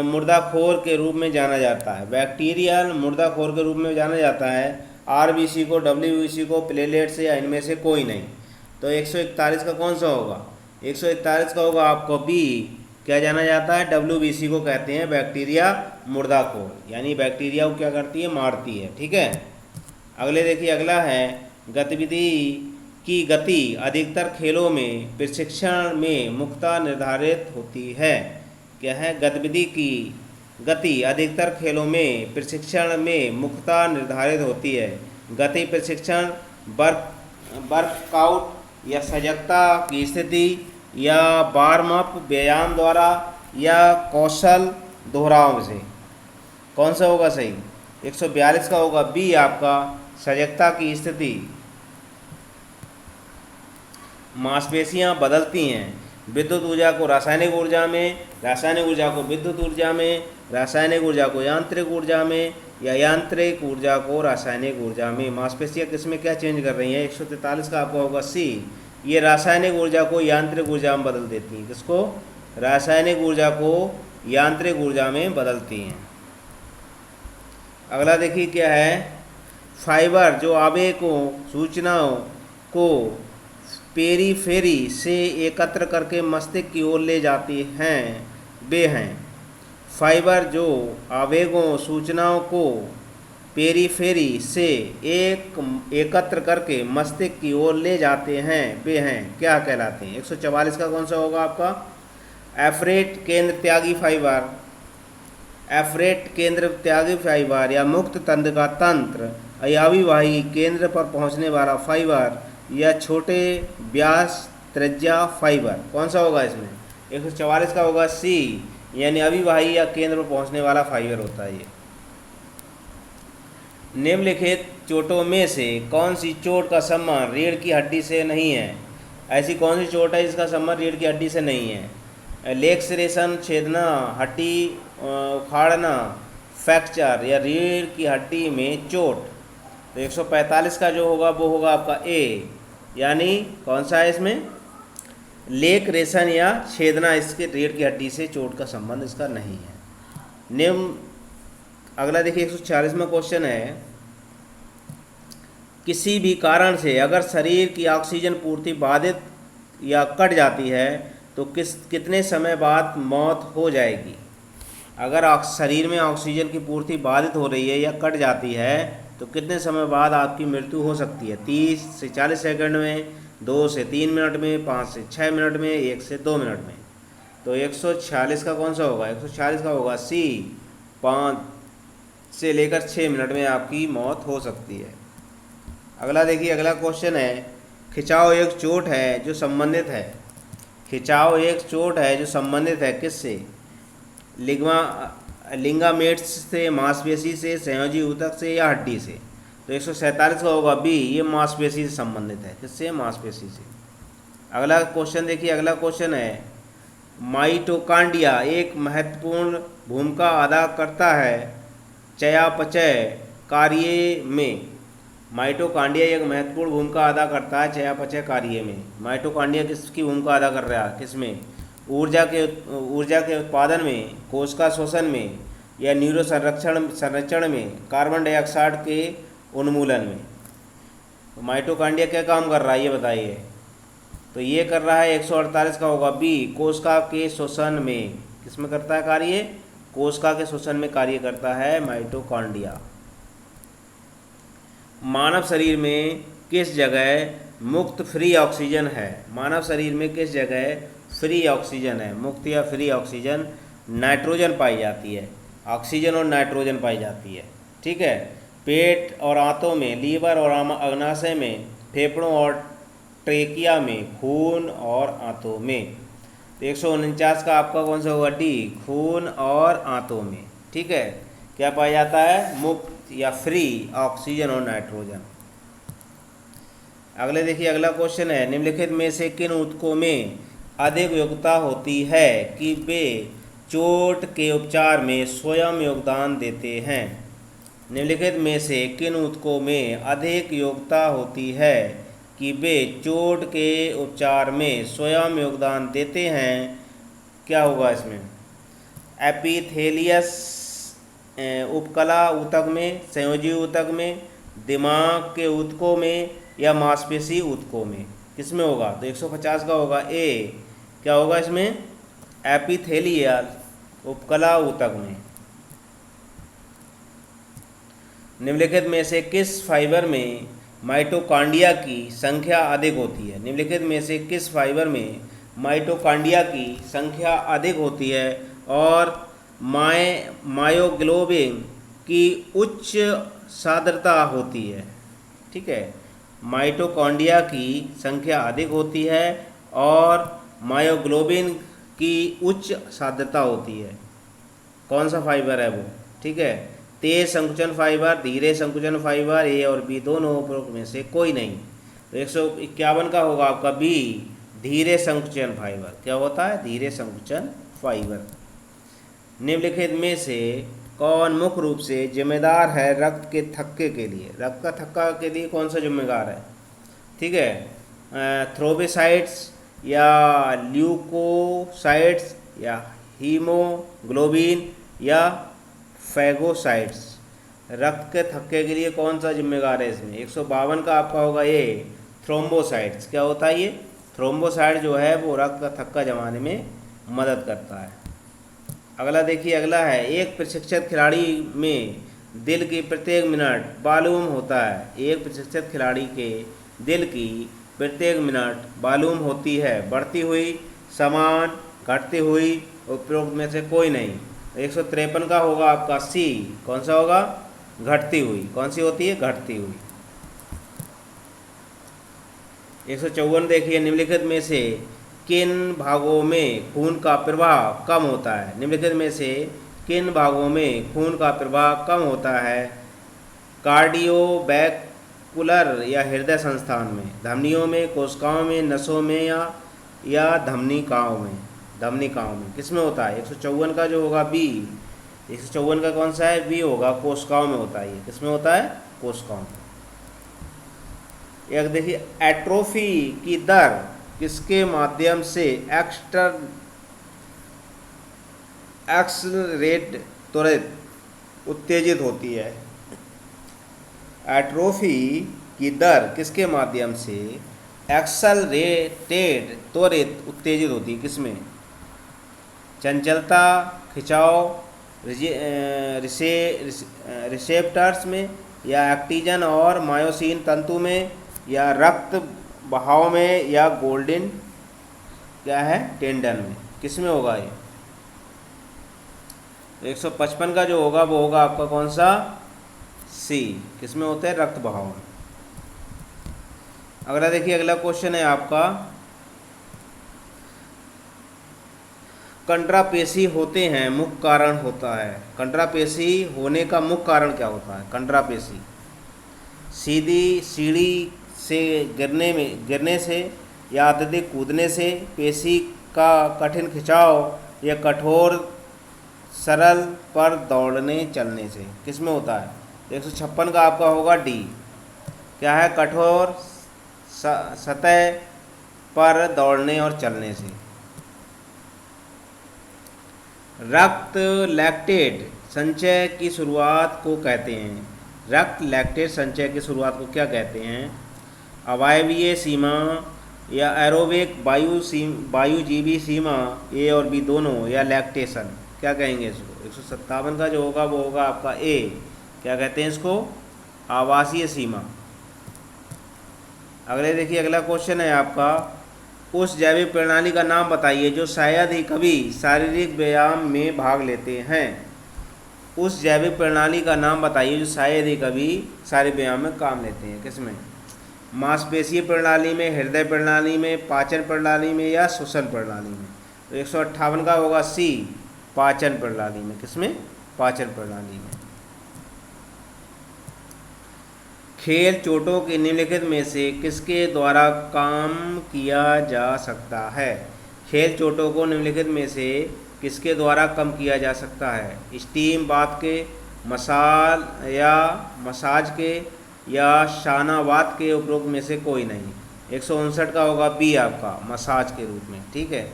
मुर्दाखोर के रूप में जाना जाता है। बैक्टीरियल मुर्दाखोर के रूप में जाना जाता है आरबीसी को, डब्ल्यूबीसी को, प्लेटलेट्स, या इनमें से कोई नहीं। तो 141 का कौन सा होगा? 141 का होगा आपको बी। क्या जाना जाता है? डब्ल्यूबीसी को कहते हैं बैक्टीरिया मुर्दाखोर, यानी बैक्टीरिया को क्या करती है? मारती है। ठीक है, अगले देखिए, अगला है गतिविधि की गति अधिकतर खेलों में प्रशिक्षण में मुख्यतः निर्धारित होती है। क्या है? गतिविधि की गति अधिकतर खेलों में प्रशिक्षण में मुख्यतः निर्धारित होती है। गति प्रशिक्षण, वर्कआउट या सजगता की स्थिति, या वार्म अप व्यायाम द्वारा, या कौशल दोहराव से। कौन सा होगा सही? 142 का होगा बी आपका, सजगता की स्थिति। मांसपेशियां बदलती हैं विद्युत ऊर्जा को रासायनिक ऊर्जा में, रासायनिक ऊर्जा को विद्युत ऊर्जा में, रासायनिक ऊर्जा को यांत्रिक ऊर्जा में, या यांत्रिक ऊर्जा को रासायनिक ऊर्जा में। मांसपेशियां किस में क्या चेंज कर रही हैं? 143 का आपका होगा सी, ये रासायनिक ऊर्जा को यांत्रिक ऊर्जा में बदल देती हैं। किसको? रासायनिक ऊर्जा को यांत्रिक ऊर्जा में बदलती हैं। अगला देखिए क्या है, फाइबर जो आवेगों सूचनाओं को पेरीफेरी से एकत्र करके मस्तिष्क की ओर ले जाती हैं, वे हैं। फाइबर जो आवेगों सूचनाओं को पेरीफेरी से एकत्र करके मस्तिष्क की ओर ले जाते हैं, वे हैं, क्या कहलाते हैं? 144 का कौन सा होगा आपका? एफरेट केंद्र त्यागी फाइबर, एफरेट केंद्र त्यागी फाइबर, या मुक्त तंत्र का तंत्र, अयावीवाही केंद्र पर पहुंचने वाला फाइबर, या छोटे व्यास त्रिज्या फाइबर। कौन सा होगा इसमें? 144 का होगा सी, यानी अविवाही या केंद्र पर पहुंचने वाला फाइबर होता है ये। निम्नलिखित चोटों में से कौन सी चोट का संबंध रीढ़ की हड्डी से नहीं है? ऐसी कौन सी चोट है जिसका संबंध रीढ़ की हड्डी से नहीं है? लेक्सरेशन छेदना, हड्डी उखाड़ना, फ्रैक्चर, या रीढ़ की हड्डी में चोट। तो 145 का जो होगा वो होगा आपका ए, यानी कौन सा है इसमें? लेक रेशन या छेदना, इसके रीढ़ की हड्डी से चोट का संबंध इसका नहीं है। निम्न अगला देखिए 146 में क्वेश्चन है, किसी भी कारण से अगर शरीर की ऑक्सीजन पूर्ति बाधित या कट जाती है तो कितने समय बाद मौत हो जाएगी? अगर शरीर में ऑक्सीजन की पूर्ति बाधित हो रही है या कट जाती है तो कितने समय बाद आपकी मृत्यु हो सकती है? 30 से 40 सेकंड में, 2 से 3 मिनट में, 5 से 6 मिनट में, 1 से 2 मिनट में। तो 146 का कौन सा होगा? 146 का होगा सी, 5 से लेकर 6 मिनट में आपकी मौत हो सकती है। अगला देखिए, अगला क्वेश्चन है, खिंचाव एक चोट है जो संबंधित है, खिंचाव एक चोट है जो संबंधित है किससे? लिगामेंट्स से, मांसपेशी से, संयोजी ऊतक से, या हड्डी से। तो 147 का होगा बी, ये मांसपेशी से संबंधित है। किससे? मांसपेशी से। अगला क्वेश्चन देखिए, अगला क्वेश्चन है, माइटोकांड्रिया एक महत्वपूर्ण भूमिका अदा करता है चयापचय कार्य में। माइटोकांड्रिया एक महत्वपूर्ण भूमिका अदा करता है चयापचय कार्य में। माइटोकांड्रिया किसकी भूमिका अदा कर रहा है? किसमें? ऊर्जा के उत्पादन में, कोशिका शोषण में, या न्यूरो संरक्षण में, कार्बन डाइऑक्साइड के उन्मूलन में। तो माइटोकांड्रिया क्या काम कर रहा है ये बताइए? तो ये कर रहा है 148 का होगा बी, कोशिका के शोषण में। किसमें करता है कार्य? कोशिका के शोषण में कार्य करता है माइटोकांड्रिया। मानव शरीर में किस जगह मुक्त फ्री ऑक्सीजन है? मानव शरीर में किस जगह फ्री ऑक्सीजन है? मुक्त या फ्री ऑक्सीजन नाइट्रोजन पाई जाती है, ऑक्सीजन और नाइट्रोजन पाई जाती है। ठीक है, पेट और आंतों में, लीवर और अग्नाशय में, फेफड़ों और ट्रेकिया में, खून और आंतों में। तो 149 का आपका कौन सा होगा? डी, खून और आंतों में। ठीक है, क्या पाया जाता है? मुक्त या फ्री ऑक्सीजन और नाइट्रोजन। अगले देखिए, अगला क्वेश्चन है, निम्नलिखित में से किन ऊतकों में अधिक योग्यता होती है कि वे चोट के उपचार में स्वयं योगदान देते हैं? निम्नलिखित में से किन ऊतकों में अधिक योग्यता होती है कि वे चोट के उपचार में स्वयं योगदान देते हैं? क्या होगा इसमें? एपिथेलियस उपकला ऊतक में, संयोजी ऊतक में, दिमाग के ऊतकों में, या मांसपेशी ऊतकों में। किस में होगा? तो 150 का होगा ए, क्या होगा इसमें? एपिथेलियल उपकला ऊतक में। निम्नलिखित में से किस फाइबर में माइटोकांड्रिया की संख्या अधिक होती है? निम्नलिखित में से किस फाइबर में माइटोकांड्रिया की संख्या अधिक होती है और मायोग्लोबिन की उच्च सांद्रता होती है? ठीक है। माइटोकॉन्ड्रिया की संख्या अधिक होती है और मायोग्लोबिन की उच्च सांद्रता होती है। कौन सा फाइबर है वो, ठीक है। तेज संकुचन फाइबर, धीरे संकुचन फाइबर, ए और बी दोनों उपरोक्त में से कोई नहीं। तो 151 का होगा आपका बी, धीरे संकुचन फाइबर। क्या होता है? धीरे संकुचन फाइबर। निम्नलिखित में से कौन मुख्य रूप से जिम्मेदार है रक्त के थक्के के लिए? रक्त का थक्का के लिए कौन सा जिम्मेदार है? ठीक है, थ्रोम्बोसाइट्स या ल्यूकोसाइट्स या हीमोग्लोबिन या फैगोसाइट्स। रक्त के थक्के के लिए कौन सा जिम्मेदार है इसमें? 152 का आपका होगा ये, थ्रोम्बोसाइट्स। क्या होता है ये? थ्रोम्बोसाइट जो है वो रक्त का थक्का जमाने में मदद करता है। अगला देखिए, अगला है, एक प्रशिक्षित खिलाड़ी में दिल की प्रत्येक मिनट मालूम होता है। एक प्रशिक्षित खिलाड़ी के दिल की प्रत्येक मिनट मालूम होती है बढ़ती हुई, समान, घटती हुई, उपरोक्त में से कोई नहीं। 153 का होगा आपका सी। कौन सा होगा? घटती हुई। कौन सी होती है? घटती हुई। 154 देखिए, निम्नलिखित में से किन भागों में खून का प्रवाह कम होता है? निम्नलिखित में से किन भागों में खून का प्रवाह कम होता है? कार्डियोवैस्कुलर या हृदय संस्थान में, धमनियों में, कोशिकाओं में, नसों में या धमनिकाओं में? धमनिकाओं में किस में होता है? 154 का जो होगा बी। 154 का कौन सा है? बी होगा, कोशिकाओं में होता है। ये किस में होता है? कोशिकाओं में। एक देखिए, एट्रोफी की दर किसके माध्यम से एक्सलरेट त्वरित उत्तेजित होती है? एट्रोफी की दर किसके माध्यम से एक्सलरेटेड त्वरित उत्तेजित होती है? किसमें? चंचलता, खिंचाव, रिसेप्टर्स में, या एक्टिन और मायोसिन तंतु में, या रक्त बहाव में, या गोल्डन क्या है टेंडन में? किस में होगा ये? 155 का जो होगा वो होगा आपका कौन सा? सी। किस में होता है? रक्त बहाव में। अगला देखिए, अगला क्वेश्चन है आपका, कंट्रापेशी होते हैं मुख्य कारण होता है। कंट्रापेशी होने का मुख्य कारण क्या होता है? कंट्रापेशी सीधी सीढ़ी से गिरने से, या अत्यधिक कूदने से, पेशी का कठिन खिंचाव, या कठोर सरल पर दौड़ने चलने से? किस में होता है? 156 का आपका होगा डी। क्या है? कठोर सतह पर दौड़ने और चलने से। रक्त लैक्टेट संचय की शुरुआत को कहते हैं? रक्त लैक्टेट संचय की शुरुआत को क्या कहते हैं? अवायवीय सीमा या एरोबिक वायुजीवी सीमा, ए और बी दोनों, या लैक्टेशन? क्या कहेंगे इसको? 157 का जो होगा वो होगा आपका ए। क्या कहते हैं इसको? आवासीय सीमा। अगले देखिए, अगला क्वेश्चन है आपका, उस जैविक प्रणाली का नाम बताइए जो शायद ही कभी शारीरिक व्यायाम में भाग लेते हैं। उस जैविक प्रणाली का नाम बताइए जो शायद ही कभी शारीरिक व्यायाम में काम लेते हैं। किसमें? मांसपेशीय प्रणाली में, हृदय प्रणाली में, पाचन प्रणाली में, या श्वसन प्रणाली में? तो 158 का होगा सी, पाचन प्रणाली में। किसमें? पाचन प्रणाली में। खेल चोटों के निम्नलिखित में से किसके द्वारा कम किया जा सकता है? खेल चोटों को निम्नलिखित में से किसके द्वारा कम किया जा सकता है? स्टीम बाथ के, मसाज के, या शानावात के उपरोक्त में से कोई नहीं। 159 का होगा बी आपका, मसाज के रूप में। ठीक है।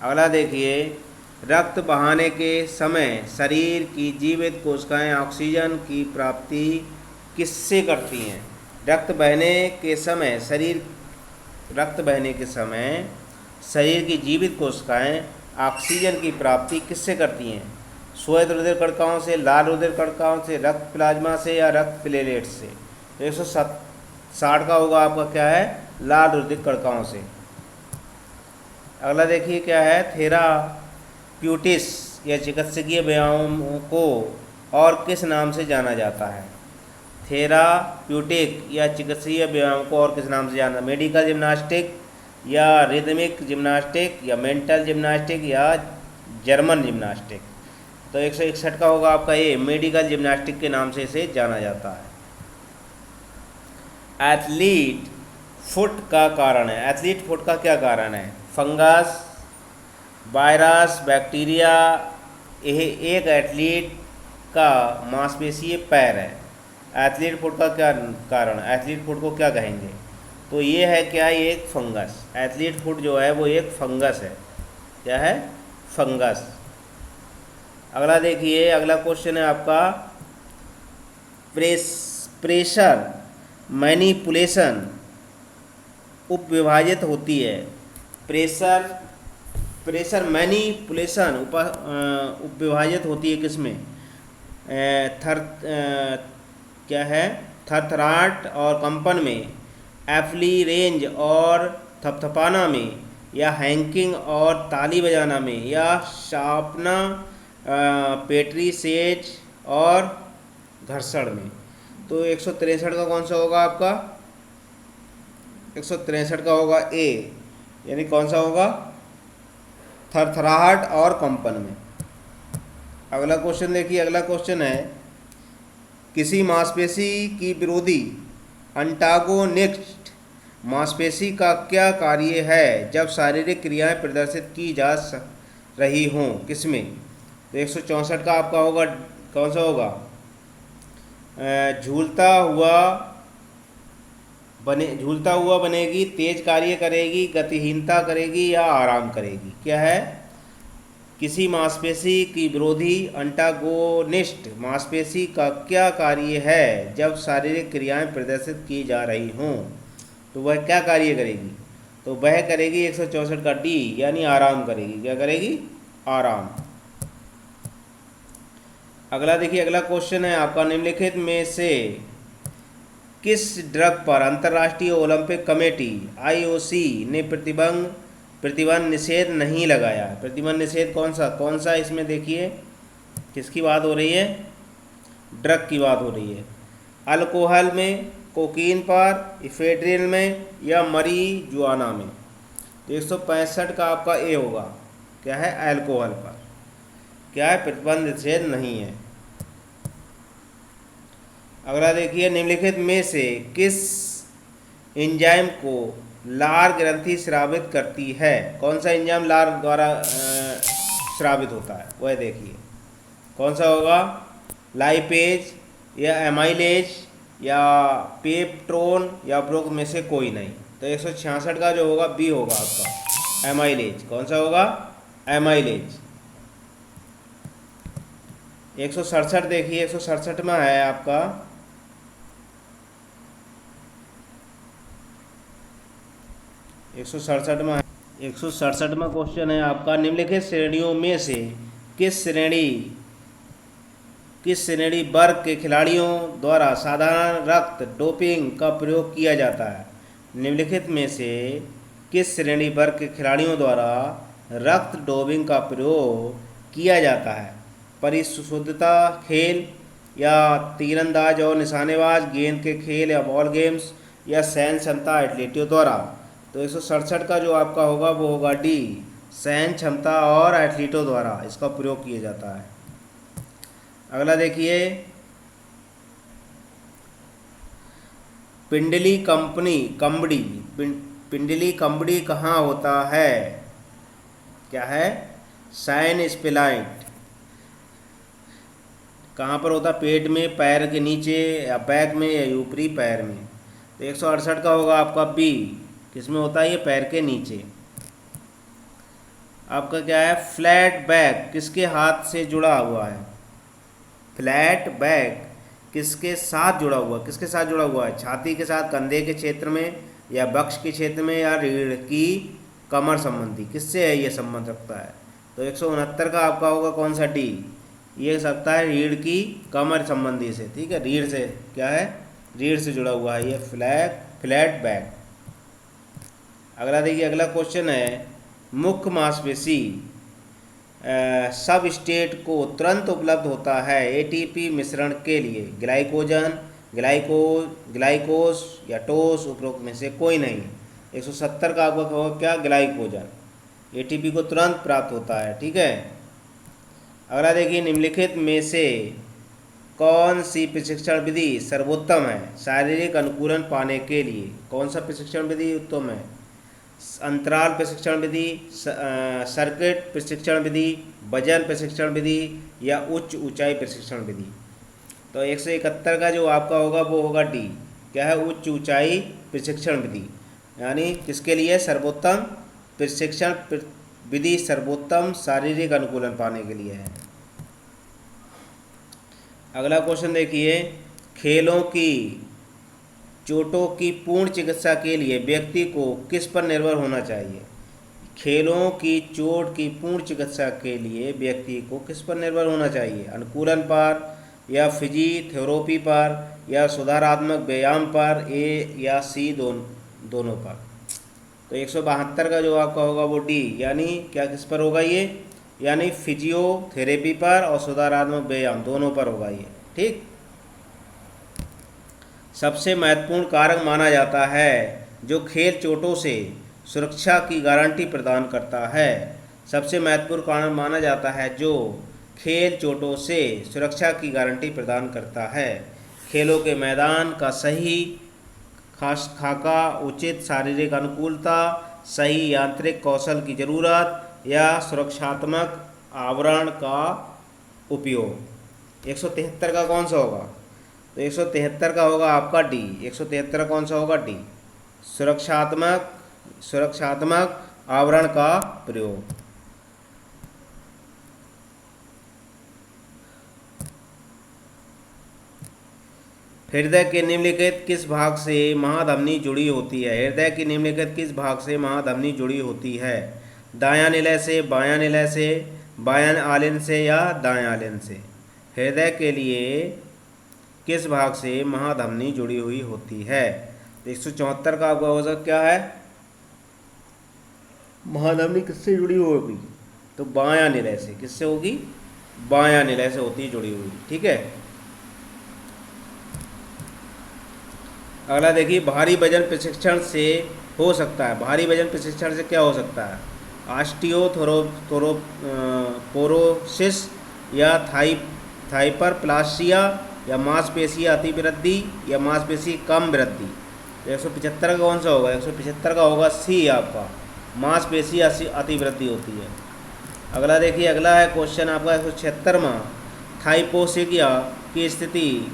अगला देखिए, रक्त बहाने के समय शरीर की जीवित कोशिकाएं ऑक्सीजन की प्राप्ति किससे करती हैं? रक्त बहने के समय शरीर की जीवित कोशिकाएं ऑक्सीजन की प्राप्ति किससे करती हैं? श्वेत रुधिर कणिकाओं से, लाल रुधिर कणिकाओं से, रक्त प्लाज्मा से, या रक्त प्लेटलेट से? तो 160 का होगा आपका क्या है? लाल रुधिर कणिकाओं से। अगला देखिए क्या है, थेराप्यूटिक्स या चिकित्सकीय व्यायामों को और किस नाम से जाना जाता है? थेराप्यूटिक या चिकित्सीय व्यायाम को और किस नाम से जाना? मेडिकल जिम्नास्टिक या रिदमिक जिम्नास्टिक या मेंटल जिम्नास्टिक या जर्मन जिम्नास्टिक? तो 161 का होगा आपका ये मेडिकल जिम्नास्टिक के नाम से इसे जाना जाता है। एथलीट फुट का कारण है, एथलीट फुट का क्या कारण है? Fungus, virus, bacteria. यह एक एथलीट का मांसपेशीय पैर है। एथलीट फुट का क्या कारण? एथलीट फुट को क्या कहेंगे? तो ये है क्या? ये एक फंगस। एथलीट फुट जो है वो एक फंगस है। क्या है? फंगस। अगला देखिए, अगला क्वेश्चन है आपका प्रेशर मैनिपुलेशन उपविभाजित होती है। प्रेशर मैनिपुलेशन उपविभाजित होती है किसमें? क्या है? थरथराहट और कंपन में, एफली रेंज और थपथपाना में, या हैंकिंग और ताली बजाना में, या शार्पना, पेट्री सेज और घर्षण में। तो 163 का कौन सा होगा आपका? 163 का होगा ए, यानी कौन सा होगा? थरथराहट और कंपन में। अगला क्वेश्चन देखिए, अगला क्वेश्चन है किसी मांसपेशी की विरोधी अंटागोनिस्ट मांसपेशी का क्या कार्य है जब शारीरिक क्रियाएं प्रदर्शित की जा रही हों? किसमें? तो 164 का आपका होगा कौन सा होगा? झूलता हुआ बनेगी, तेज कार्य करेगी, गतिहीनता करेगी या आराम करेगी? क्या है? किसी मांसपेशी की विरोधी अंटागोनिस्ट मांसपेशी का क्या कार्य है जब शारीरिक क्रियाएं प्रदर्शित की जा रही हों? तो वह क्या कार्य करेगी? तो वह करेगी 164 का डी, यानी आराम करेगी। क्या करेगी? आराम। अगला देखिए, अगला क्वेश्चन है आपका निम्नलिखित में से किस ड्रग पर अंतर्राष्ट्रीय ओलंपिक कमेटी आईओसी ने प्रतिबंध निषेध नहीं लगाया? प्रतिबंध निषेध कौन सा इसमें देखिए किसकी बात हो रही है? ड्रग की बात हो रही है। अल्कोहल में, कोकीन पर, इफेड्रिन में, या मरीजुआना में? तो 165 का आपका ए होगा। क्या है? अल्कोहल पर क्या है? प्रतिबंध निषेध नहीं है। अगला देखिए, निम्नलिखित में से किस एंजाइम को लार ग्रंथि स्रावित करती है? कौन सा एंजाइम लार द्वारा स्रावित होता है? वह देखिए कौन सा होगा? लाइपेज या एमाइलेज या पेप्टोन या ब्रोक में से कोई नहीं। तो 166 का जो होगा बी होगा आपका, एमाइलेज। कौन सा होगा? एमाइलेज। 167 देखिए, 167 में है आपका 167 में क्वेश्चन है आपका निम्नलिखित श्रेणियों में से किस श्रेणी वर्ग के खिलाड़ियों द्वारा साधारण रक्त डोपिंग का प्रयोग किया जाता है? निम्नलिखित में से किस श्रेणी वर्ग के खिलाड़ियों द्वारा रक्त डोपिंग का प्रयोग किया जाता है? परिशुद्धता खेल, या तीरंदाज और निशानेबाज, गेंद के खेल या बॉल गेम्स, या सहन क्षमता एथलीटों द्वारा? तो 167 का जो आपका होगा वो होगा डी, सहन क्षमता और एथलीटों द्वारा इसका प्रयोग किया जाता है। अगला देखिए, पिंडली कंबड़ी कहाँ होता है? क्या है? साइन स्प्लाइट कहाँ पर होता है? पेट में, पैर के नीचे, या बैक में, या ऊपरी पैर में? तो 168 का होगा आपका बी, किसमें होता है? ये पैर के नीचे। आपका क्या है? फ्लैट बैक किसके हाथ से जुड़ा हुआ है? फ्लैट बैक किसके साथ जुड़ा हुआ? किसके साथ जुड़ा हुआ है? छाती के साथ, कंधे के क्षेत्र में, या वक्ष के क्षेत्र में, या रीढ़ की कमर संबंधी? किससे है ये संबंध रखता है? तो 169 का आपका होगा कौन सा? डी, ये सकता है रीढ़ की कमर संबंधी से। ठीक है, रीढ़ से क्या है? रीढ़ से जुड़ा हुआ है ये फ्लैट बैक। अगला देखिए, अगला क्वेश्चन है मुख्य मांसपेशी सब स्टेट को तुरंत उपलब्ध होता है एटीपी मिश्रण के लिए? ग्लाइकोजन, ग्लाइकोस या टोस, उपरोक्त में से कोई नहीं। 170 का आपका होगा क्या, ग्लाइकोजन। एटीपी को तुरंत प्राप्त होता है, ठीक है। अगला देखिए, निम्नलिखित में से कौन सी प्रशिक्षण विधि सर्वोत्तम है शारीरिक अनुकूलन पाने के लिए? कौन सा प्रशिक्षण विधि उत्तम है? अंतराल प्रशिक्षण विधि, सर्किट प्रशिक्षण विधि, वजन प्रशिक्षण विधि या उच्च ऊंचाई प्रशिक्षण विधि? तो 171 का जो आपका होगा वो होगा डी, क्या है, उच्च ऊंचाई प्रशिक्षण विधि। यानी किसके लिए सर्वोत्तम प्रशिक्षण विधि, सर्वोत्तम शारीरिक अनुकूलन पाने के लिए है। अगला क्वेश्चन देखिए, खेलों की चोटों की पूर्ण चिकित्सा के लिए व्यक्ति को किस पर निर्भर होना चाहिए? खेलों की चोट की पूर्ण चिकित्सा के लिए व्यक्ति को किस पर निर्भर होना चाहिए? अनुकूलन पर या फिजियोथेरेपी पर या सुधारात्मक व्यायाम पर, ए या सी दोनों पर? तो 172 का जो आपका होगा वो डी, यानी क्या किस पर होगा ये, यानी फिजियोथेरेपी पर और सुधारात्मक व्यायाम दोनों पर होगा ये, ठीक। सबसे महत्वपूर्ण कारक माना जाता है जो खेल चोटों से सुरक्षा की गारंटी प्रदान करता है। सबसे महत्वपूर्ण कारण माना जाता है जो खेल चोटों से सुरक्षा की गारंटी प्रदान करता है। खेलों के मैदान का सही खाका, उचित शारीरिक अनुकूलता, सही यांत्रिक कौशल की ज़रूरत या सुरक्षात्मक आवरण का उपयोग। 173 का कौन सा होगा? तो 173 का होगा आपका डी। 173 कौन सा होगा? डी, सुरक्षात्मक आवरण का प्रयोग। हृदय के निम्नलिखित किस भाग से महाधमनी जुड़ी होती है? हृदय की निम्नलिखित किस भाग से महाधमनी जुड़ी होती है? दायां निलय से, बायां निलय से, बायां आलिन से या दायां आलिन से? हृदय के लिए किस भाग से महाधमनी जुड़ी हुई होती है? तो 174 का आपका हो सकता क्या है, महाधमनी किससे जुड़ी होगी? तो बायां निलय से। किससे होगी? बायां निलय से होती जुड़ी हुई, ठीक है। अगला देखिए, भारी वजन प्रशिक्षण से हो सकता है, भारी वजन प्रशिक्षण से क्या हो सकता है? ऑस्टियोपोरोसिस या थाइपरप्लासिया या मांसपेशी अतिवृद्धि या मांसपेशी कम वृद्धि। 175 का कौन सा होगा? 175 का होगा सी आपका, मांसपेशी अतिवृद्धि होती है। अगला देखिए, अगला है क्वेश्चन आपका 176वां, थाइपोक्सिया की स्थिति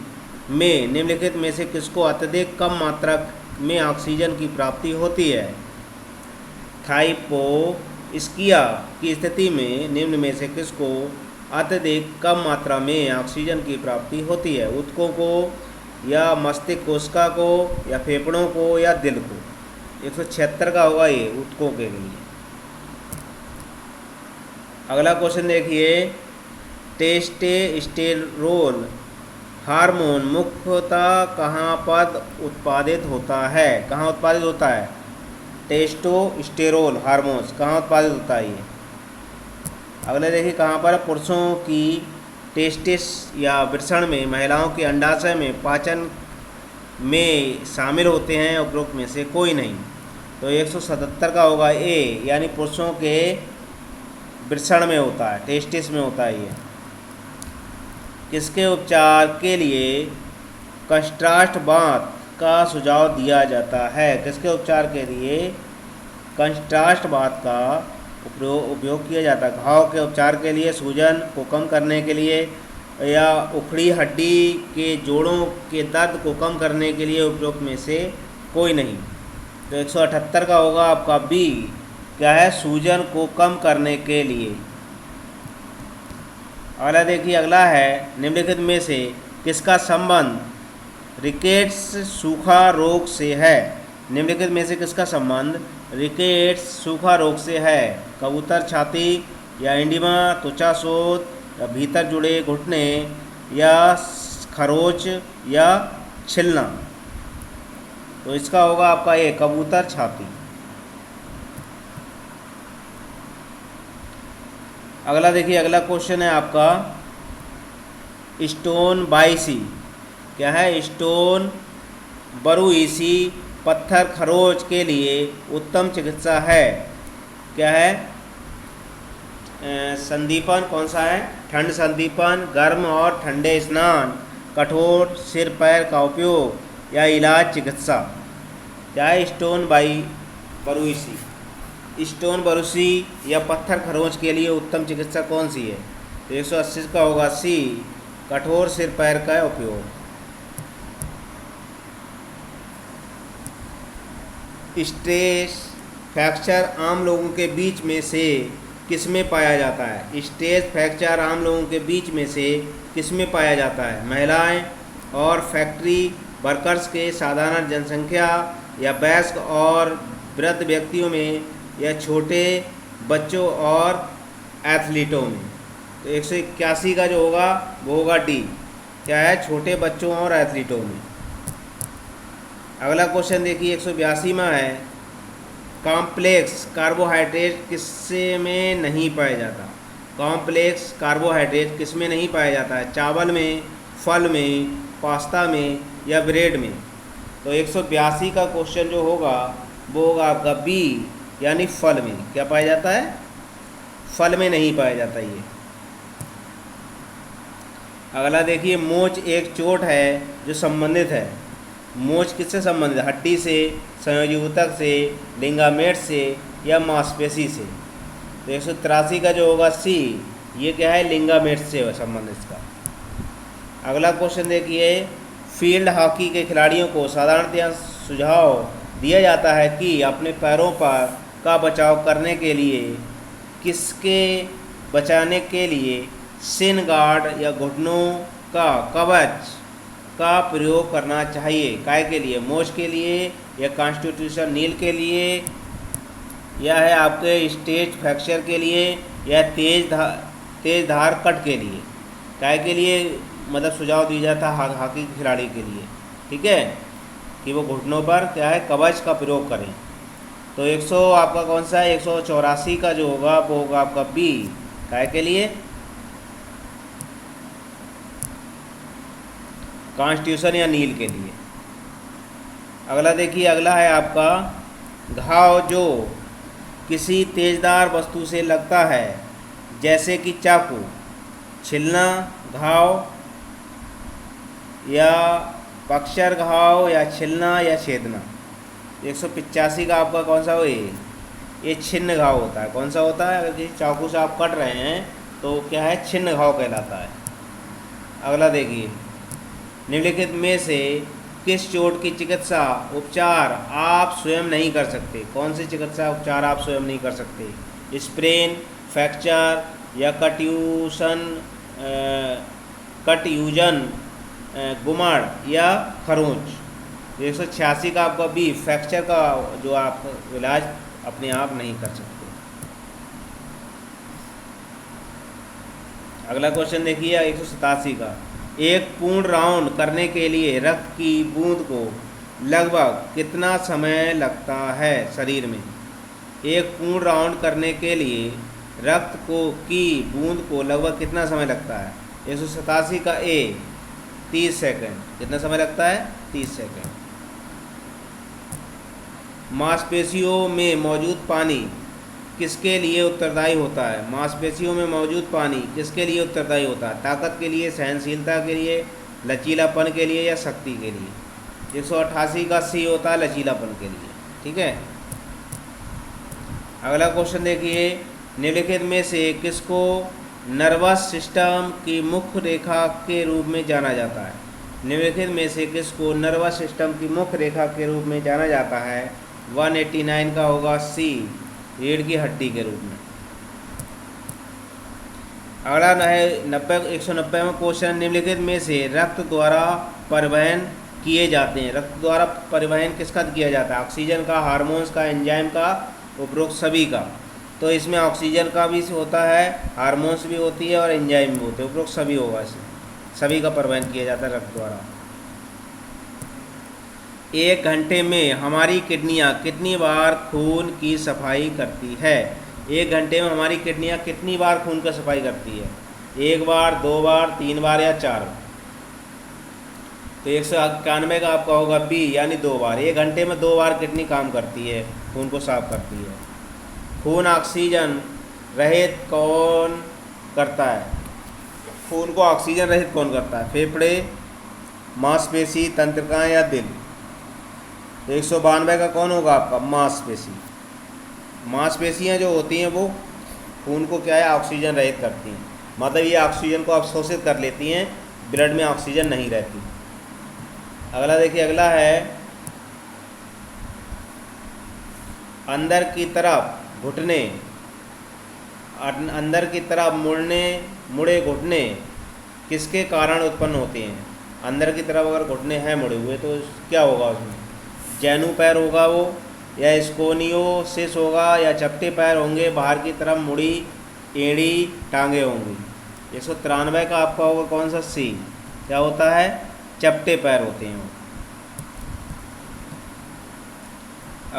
में निम्नलिखित में से किसको अत्यधिक कम मात्रा में ऑक्सीजन की प्राप्ति होती है? थाइपोक्सिया की स्थिति में निम्न में से किसको अत्यधिक कम मात्रा में ऑक्सीजन की प्राप्ति होती है? ऊतकों को या मस्तिष्क कोशिका को या फेफड़ों को या दिल को? 176 का होगा ये, ऊतकों के लिए। अगला क्वेश्चन देखिए, टेस्टोस्टेरोन हार्मोन मुख्यतः कहाँ पर उत्पादित होता है? कहाँ उत्पादित होता है? टेस्टोस्टेरोन हार्मोन कहाँ उत्पादित होता है ये? अगले देखिए, कहाँ पर? पुरुषों की टेस्टिस या वृषण में, महिलाओं के अंडाशय में, पाचन में शामिल होते हैं, उपरोक्त में से कोई नहीं। तो 177 का होगा ए, यानी पुरुषों के वृषण में होता है, टेस्टिस में होता है ये। किसके उपचार के लिए कंट्रास्ट बाथ का सुझाव दिया जाता है? किसके उपचार के लिए कंट्रास्ट बाथ का उपयोग किया जाता है? घाव के उपचार के लिए, सूजन को कम करने के लिए या उखड़ी हड्डी के जोड़ों के दर्द को कम करने के लिए, उपरोक्त में से कोई नहीं। तो 178 का होगा आपका बी, क्या है? सूजन को कम करने के लिए। अगला देखिए, अगला है, निम्नलिखित में से किसका संबंध रिकेट्स सूखा रोग से है? निम्नलिखित में से किसका संबंध रिकेट्स सूखा रोग से है? कबूतर छाती या इंडिमा, त्वचा शोथ या भीतर जुड़े घुटने या खरोच या छिलना? तो इसका होगा आपका ये, कबूतर छाती। अगला देखिए, अगला क्वेश्चन है आपका, स्टोन बाइसी क्या है, स्टोन बरूईसी पत्थर खरोच के लिए उत्तम चिकित्सा है। क्या है, संदीपन कौन सा है, ठंड संदीपन, गर्म और ठंडे स्नान, कठोर सिर पैर का उपयोग या इलाज चिकित्सा। क्या है, स्टोन बरूसी या पत्थर खरोंच के लिए उत्तम चिकित्सा कौन सी है। तो 180 का होगा सी, कठोर सिर पैर का उपयोग। स्ट्रेस फ्रैक्चर आम लोगों के बीच में से किसमें पाया जाता है। स्ट्रेस फ्रैक्चर आम लोगों के बीच में से किसमें पाया जाता है, महिलाएं और फैक्ट्री वर्कर्स के साधारण जनसंख्या या वयस्क और वृद्ध व्यक्तियों में या छोटे बच्चों और एथलीटों में। तो 181 का जो होगा वो होगा डी, क्या है, छोटे बच्चों और एथलीटों में। अगला क्वेश्चन देखिए 182 में है, कॉम्प्लेक्स कार्बोहाइड्रेट किससे में नहीं पाया जाता। कॉम्प्लेक्स कार्बोहाइड्रेट किस में नहीं पाया जाता है, चावल में, फल में, पास्ता में या ब्रेड में। तो 182 का क्वेश्चन जो होगा वो होगा आपका बी, यानी फल में। क्या पाया जाता है, फल में नहीं पाया जाता ये। अगला देखिए, मोच एक चोट है जो संबंधित है। मोच किससे संबंधित है, हड्डी से, संयोजी ऊतक से, लिंगामेट से या मांसपेशी से। तो 183 का जो होगा सी, ये क्या है, लिंगामेट से संबंधित इसका। अगला क्वेश्चन देखिए, फील्ड हॉकी के खिलाड़ियों को साधारणतः सुझाव दिया जाता है कि अपने पैरों पर का बचाव करने के लिए किसके बचाने के लिए शिन गार्ड या घुटनों का कवच का प्रयोग करना चाहिए। काय के लिए, मोच के लिए या कॉन्स्टिट्यूशन नील के लिए या है आपके स्टेज फ्रैक्चर के लिए या तेज धार कट के लिए। काय के लिए मतलब सुझाव दिया जाता है हॉकी खिलाड़ी के लिए, ठीक है, कि वो घुटनों पर क्या है, कवच का प्रयोग करें। तो 100 आपका कौन सा है, 184 का जो होगा वो होगा आपका बी, काय के लिए, कॉन्स्टिट्यूशन या नील के लिए। अगला देखिए, अगला है आपका घाव जो किसी तेजदार वस्तु से लगता है, जैसे कि चाकू, छिलना घाव या पक्षर घाव या छिलना या छेदना। 185 का आपका कौन सा हो, ये छिन्न घाव होता है। कौन सा होता है, अगर किसी चाकू से आप कट रहे हैं तो क्या है, छिन्न घाव कहलाता है। अगला देखिए, निम्नलिखित में से किस चोट की चिकित्सा उपचार आप स्वयं नहीं कर सकते। कौन सी चिकित्सा उपचार आप स्वयं नहीं कर सकते, स्प्रेन, फ्रैक्चर या कटयूजन, गुमाड़ या खरोंच। 186 का आपका बी, फ्रैक्चर का जो आप इलाज अपने आप नहीं कर सकते। अगला क्वेश्चन देखिए 187 का, एक पूर्ण राउंड करने के लिए रक्त की बूंद को लगभग कितना समय लगता है शरीर में। एक पूर्ण राउंड करने के लिए रक्त की बूंद को लगभग कितना समय लगता है। 187 का ए, 30 सेकंड। कितना समय लगता है, 30 सेकंड। मांसपेशियों में मौजूद पानी किसके लिए उत्तरदायी होता है। मांसपेशियों में मौजूद पानी किसके लिए उत्तरदायी होता है, ताकत के लिए, सहनशीलता के लिए, लचीलापन के लिए या शक्ति के लिए। 188 का सी होता है लचीलापन के लिए, ठीक है। अगला क्वेश्चन देखिए, निम्नलिखित में से किसको नर्वस सिस्टम की मुख्य रेखा के रूप में जाना जाता है। निम्नलिखित में से किसको नर्वस सिस्टम की मुख्य रेखा के रूप में जाना जाता है। 189 का होगा सी, रीढ़ की हड्डी के रूप में। अगला है 190वां क्वेश्चन, निम्नलिखित में से रक्त द्वारा परिवहन किए जाते हैं। रक्त द्वारा परिवहन किसका किया जाता है, ऑक्सीजन का, हार्मोन्स का, एंजाइम का, उपरोक्त सभी का। तो इसमें ऑक्सीजन का भी होता है, हार्मोन्स भी होती है और एंजाइम भी होते हैं, उपरोक्त सभी होगा, इसमें सभी का परिवहन किया जाता है रक्त द्वारा। 1 घंटे में हमारी किडनियाँ कितनी बार खून की सफाई करती है। 1 घंटे में हमारी किडनियाँ कितनी बार खून की सफाई करती है, 1 बार, 2 बार, 3 बार या 4 बार। तो 191 का आपका होगा बी, यानी 2 बार। 1 घंटे में 2 बार कितनी काम करती है, खून को साफ करती है। खून ऑक्सीजन रहित कौन करता है? खून को ऑक्सीजन रहित कौन करता है? फेफड़े, मांसपेशी, तंत्रिकाएं या दिल? तो 192 का कौन होगा आपका? मांसपेशी। मांसपेशियाँ जो होती हैं वो खून को क्या है, ऑक्सीजन रहित करती हैं, मतलब ये ऑक्सीजन को अवशोषित कर लेती हैं, ब्लड में ऑक्सीजन नहीं रहती। अगला देखिए, अगला है अंदर की तरफ घुटने, अंदर की तरफ मुड़े घुटने किसके कारण उत्पन्न होते हैं? अंदर की तरफ अगर घुटने हैं मुड़े हुए तो क्या होगा उसमें? जैनू पैर होगा वो, या स्कोनियोसिस होगा, या चपटे पैर होंगे, बाहर की तरफ मुड़ी एड़ी टांगे होंगी। 193 का आपका होगा कौन सा? सी। क्या होता है? चपटे पैर होते हैं वो।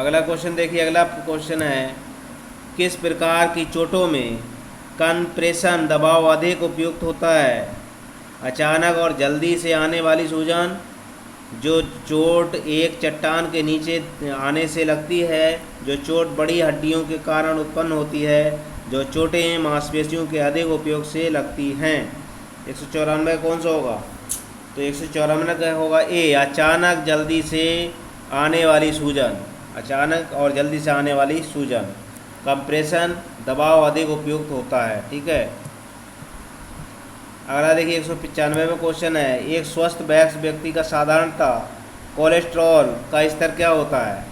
अगला क्वेश्चन देखिए, अगला क्वेश्चन है किस प्रकार की चोटों में कंप्रेशन दबाव अधिक उपयुक्त होता है? अचानक और जल्दी से आने वाली सूजन, जो चोट एक चट्टान के नीचे आने से लगती है, जो चोट बड़ी हड्डियों के कारण उत्पन्न होती है, जो चोटें मांसपेशियों के अधिक उपयोग से लगती हैं। 194 कौन सा होगा? तो 194 का होगा ए, अचानक जल्दी से आने वाली सूजन। अचानक और जल्दी से आने वाली सूजन, कंप्रेशन दबाव अधिक उपयुक्त होता है। ठीक है। अगला देखिए 195 में क्वेश्चन है, एक स्वस्थ वयस्क व्यक्ति का साधारणतः कोलेस्ट्रॉल का स्तर क्या होता है?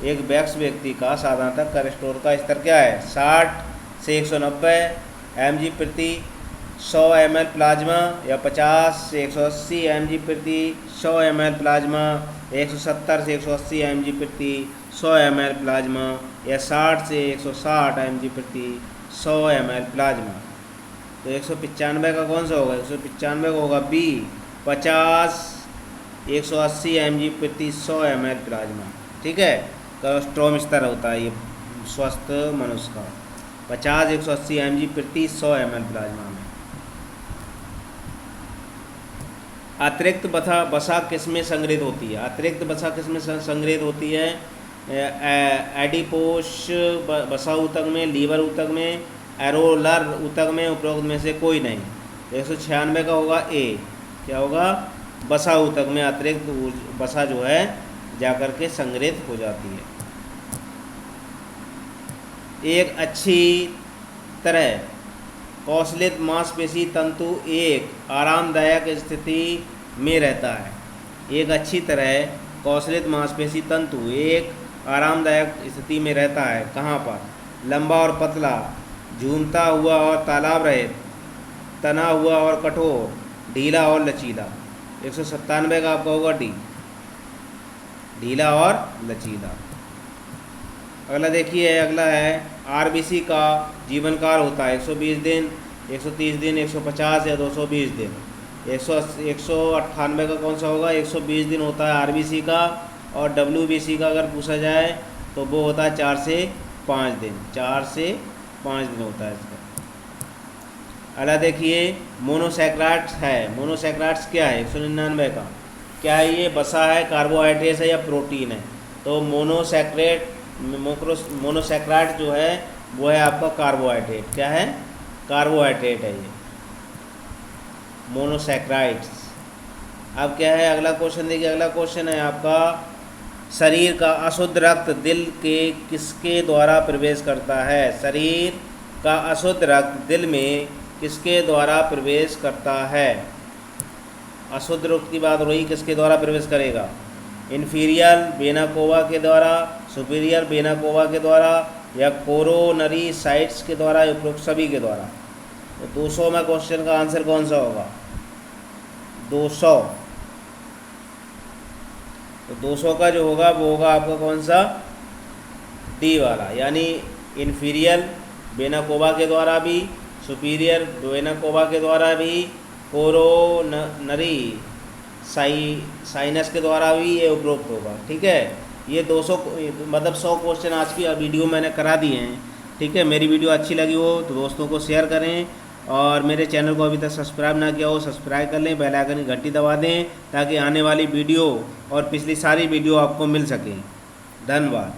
एक वयस्क व्यक्ति का साधारणतः कोलेस्ट्रॉल का स्तर क्या है? 60 से 190 mg प्रति 100 ml प्लाज्मा, या 50 से 180 mg प्रति 100 ml प्लाज्मा, 170 से 180 mg प्रति 100 ml प्लाज्मा, या 60 से 160 mg प्रति 100 ml प्लाज्मा। तो 195 का कौन सा होगा? 195 का होगा बी, 50 180 mg प्रति 100 ml प्लाज्मा। ठीक है। कोलेस्ट्रॉल स्तर होता है ये स्वस्थ मनुष्य का, 50 180 mg प्रति 100 ml प्लाज्मा में। अतिरिक्त वसा किसमें संग्रहित होती है? अतिरिक्त वसा किसमें संग्रहित होती है? एडिपोस वसा ऊतक में, लीवर ऊतक में, एरोलर ऊतक में, उपरोक्त में से कोई नहीं। 196 का होगा ए। क्या होगा? वसा ऊतक में अतिरिक्त वसा जो है जाकर के संग्रहित हो जाती है। एक अच्छी तरह कौशलित मांसपेशी तंतु एक आरामदायक स्थिति में रहता है। एक अच्छी तरह कौशलित मांसपेशी तंतु एक आरामदायक स्थिति में रहता है। कहाँ पर? लंबा और पतला, झूमता हुआ और तालाब रहित, तना हुआ और कठोर, ढीला और लचीला। 197 का आपका होगा डी, ढीला और लचीला। अगला देखिए, अगला है आरबीसी का जीवन काल होता है 120 दिन, 130 दिन, 150 या 220 दिन। 198 का कौन सा होगा? 120 दिन होता है आरबीसी का, और डब्ल्यूबीसी का अगर पूछा जाए तो वो होता है 4 से 5 दिन, 4 से 5 दिन होता है इसका। अगला देखिए, मोनोसैकराइड्स है। मोनोसैकराइड्स क्या है? 199 का क्या है? ये वसा है, कार्बोहाइड्रेट है, या प्रोटीन है? तो मोनोसैकराइड जो है वो है आपका कार्बोहाइड्रेट। क्या है? कार्बोहाइड्रेट है ये मोनोसैकराइड्स। अब क्या है अगला क्वेश्चन देखिए, अगला क्वेश्चन है आपका, शरीर का अशुद्ध रक्त दिल के किसके द्वारा प्रवेश करता है? शरीर का अशुद्ध रक्त दिल में किसके द्वारा प्रवेश करता है? अशुद्ध रक्त की बात हो रही, किसके द्वारा प्रवेश करेगा? इन्फीरियर वेना कोवा के द्वारा, सुपीरियर वेना कोवा के द्वारा, या कोरोनरी साइट्स के द्वारा, उपरोक्त सभी के द्वारा। तो 200 में क्वेश्चन का आंसर कौन सा होगा? 200। तो 200 का जो होगा वो होगा आपका कौन सा? डी वाला, यानी इन्फीरियर वेना कोवा के द्वारा भी, सुपीरियर वेना कोवा के द्वारा भी, कोरोनरी साइनस के द्वारा भी ये उपरोक्त होगा। ठीक है। ये 200 मतलब 100 क्वेश्चन आज की वीडियो मैंने करा दिए हैं। ठीक है। मेरी वीडियो अच्छी लगी हो तो दोस्तों को शेयर करें, और मेरे चैनल को अभी तक सब्सक्राइब ना किया हो सब्सक्राइब कर लें, बेल आइकन की घंटी दबा दें ताकि आने वाली वीडियो और पिछली सारी वीडियो आपको मिल सकें। धन्यवाद।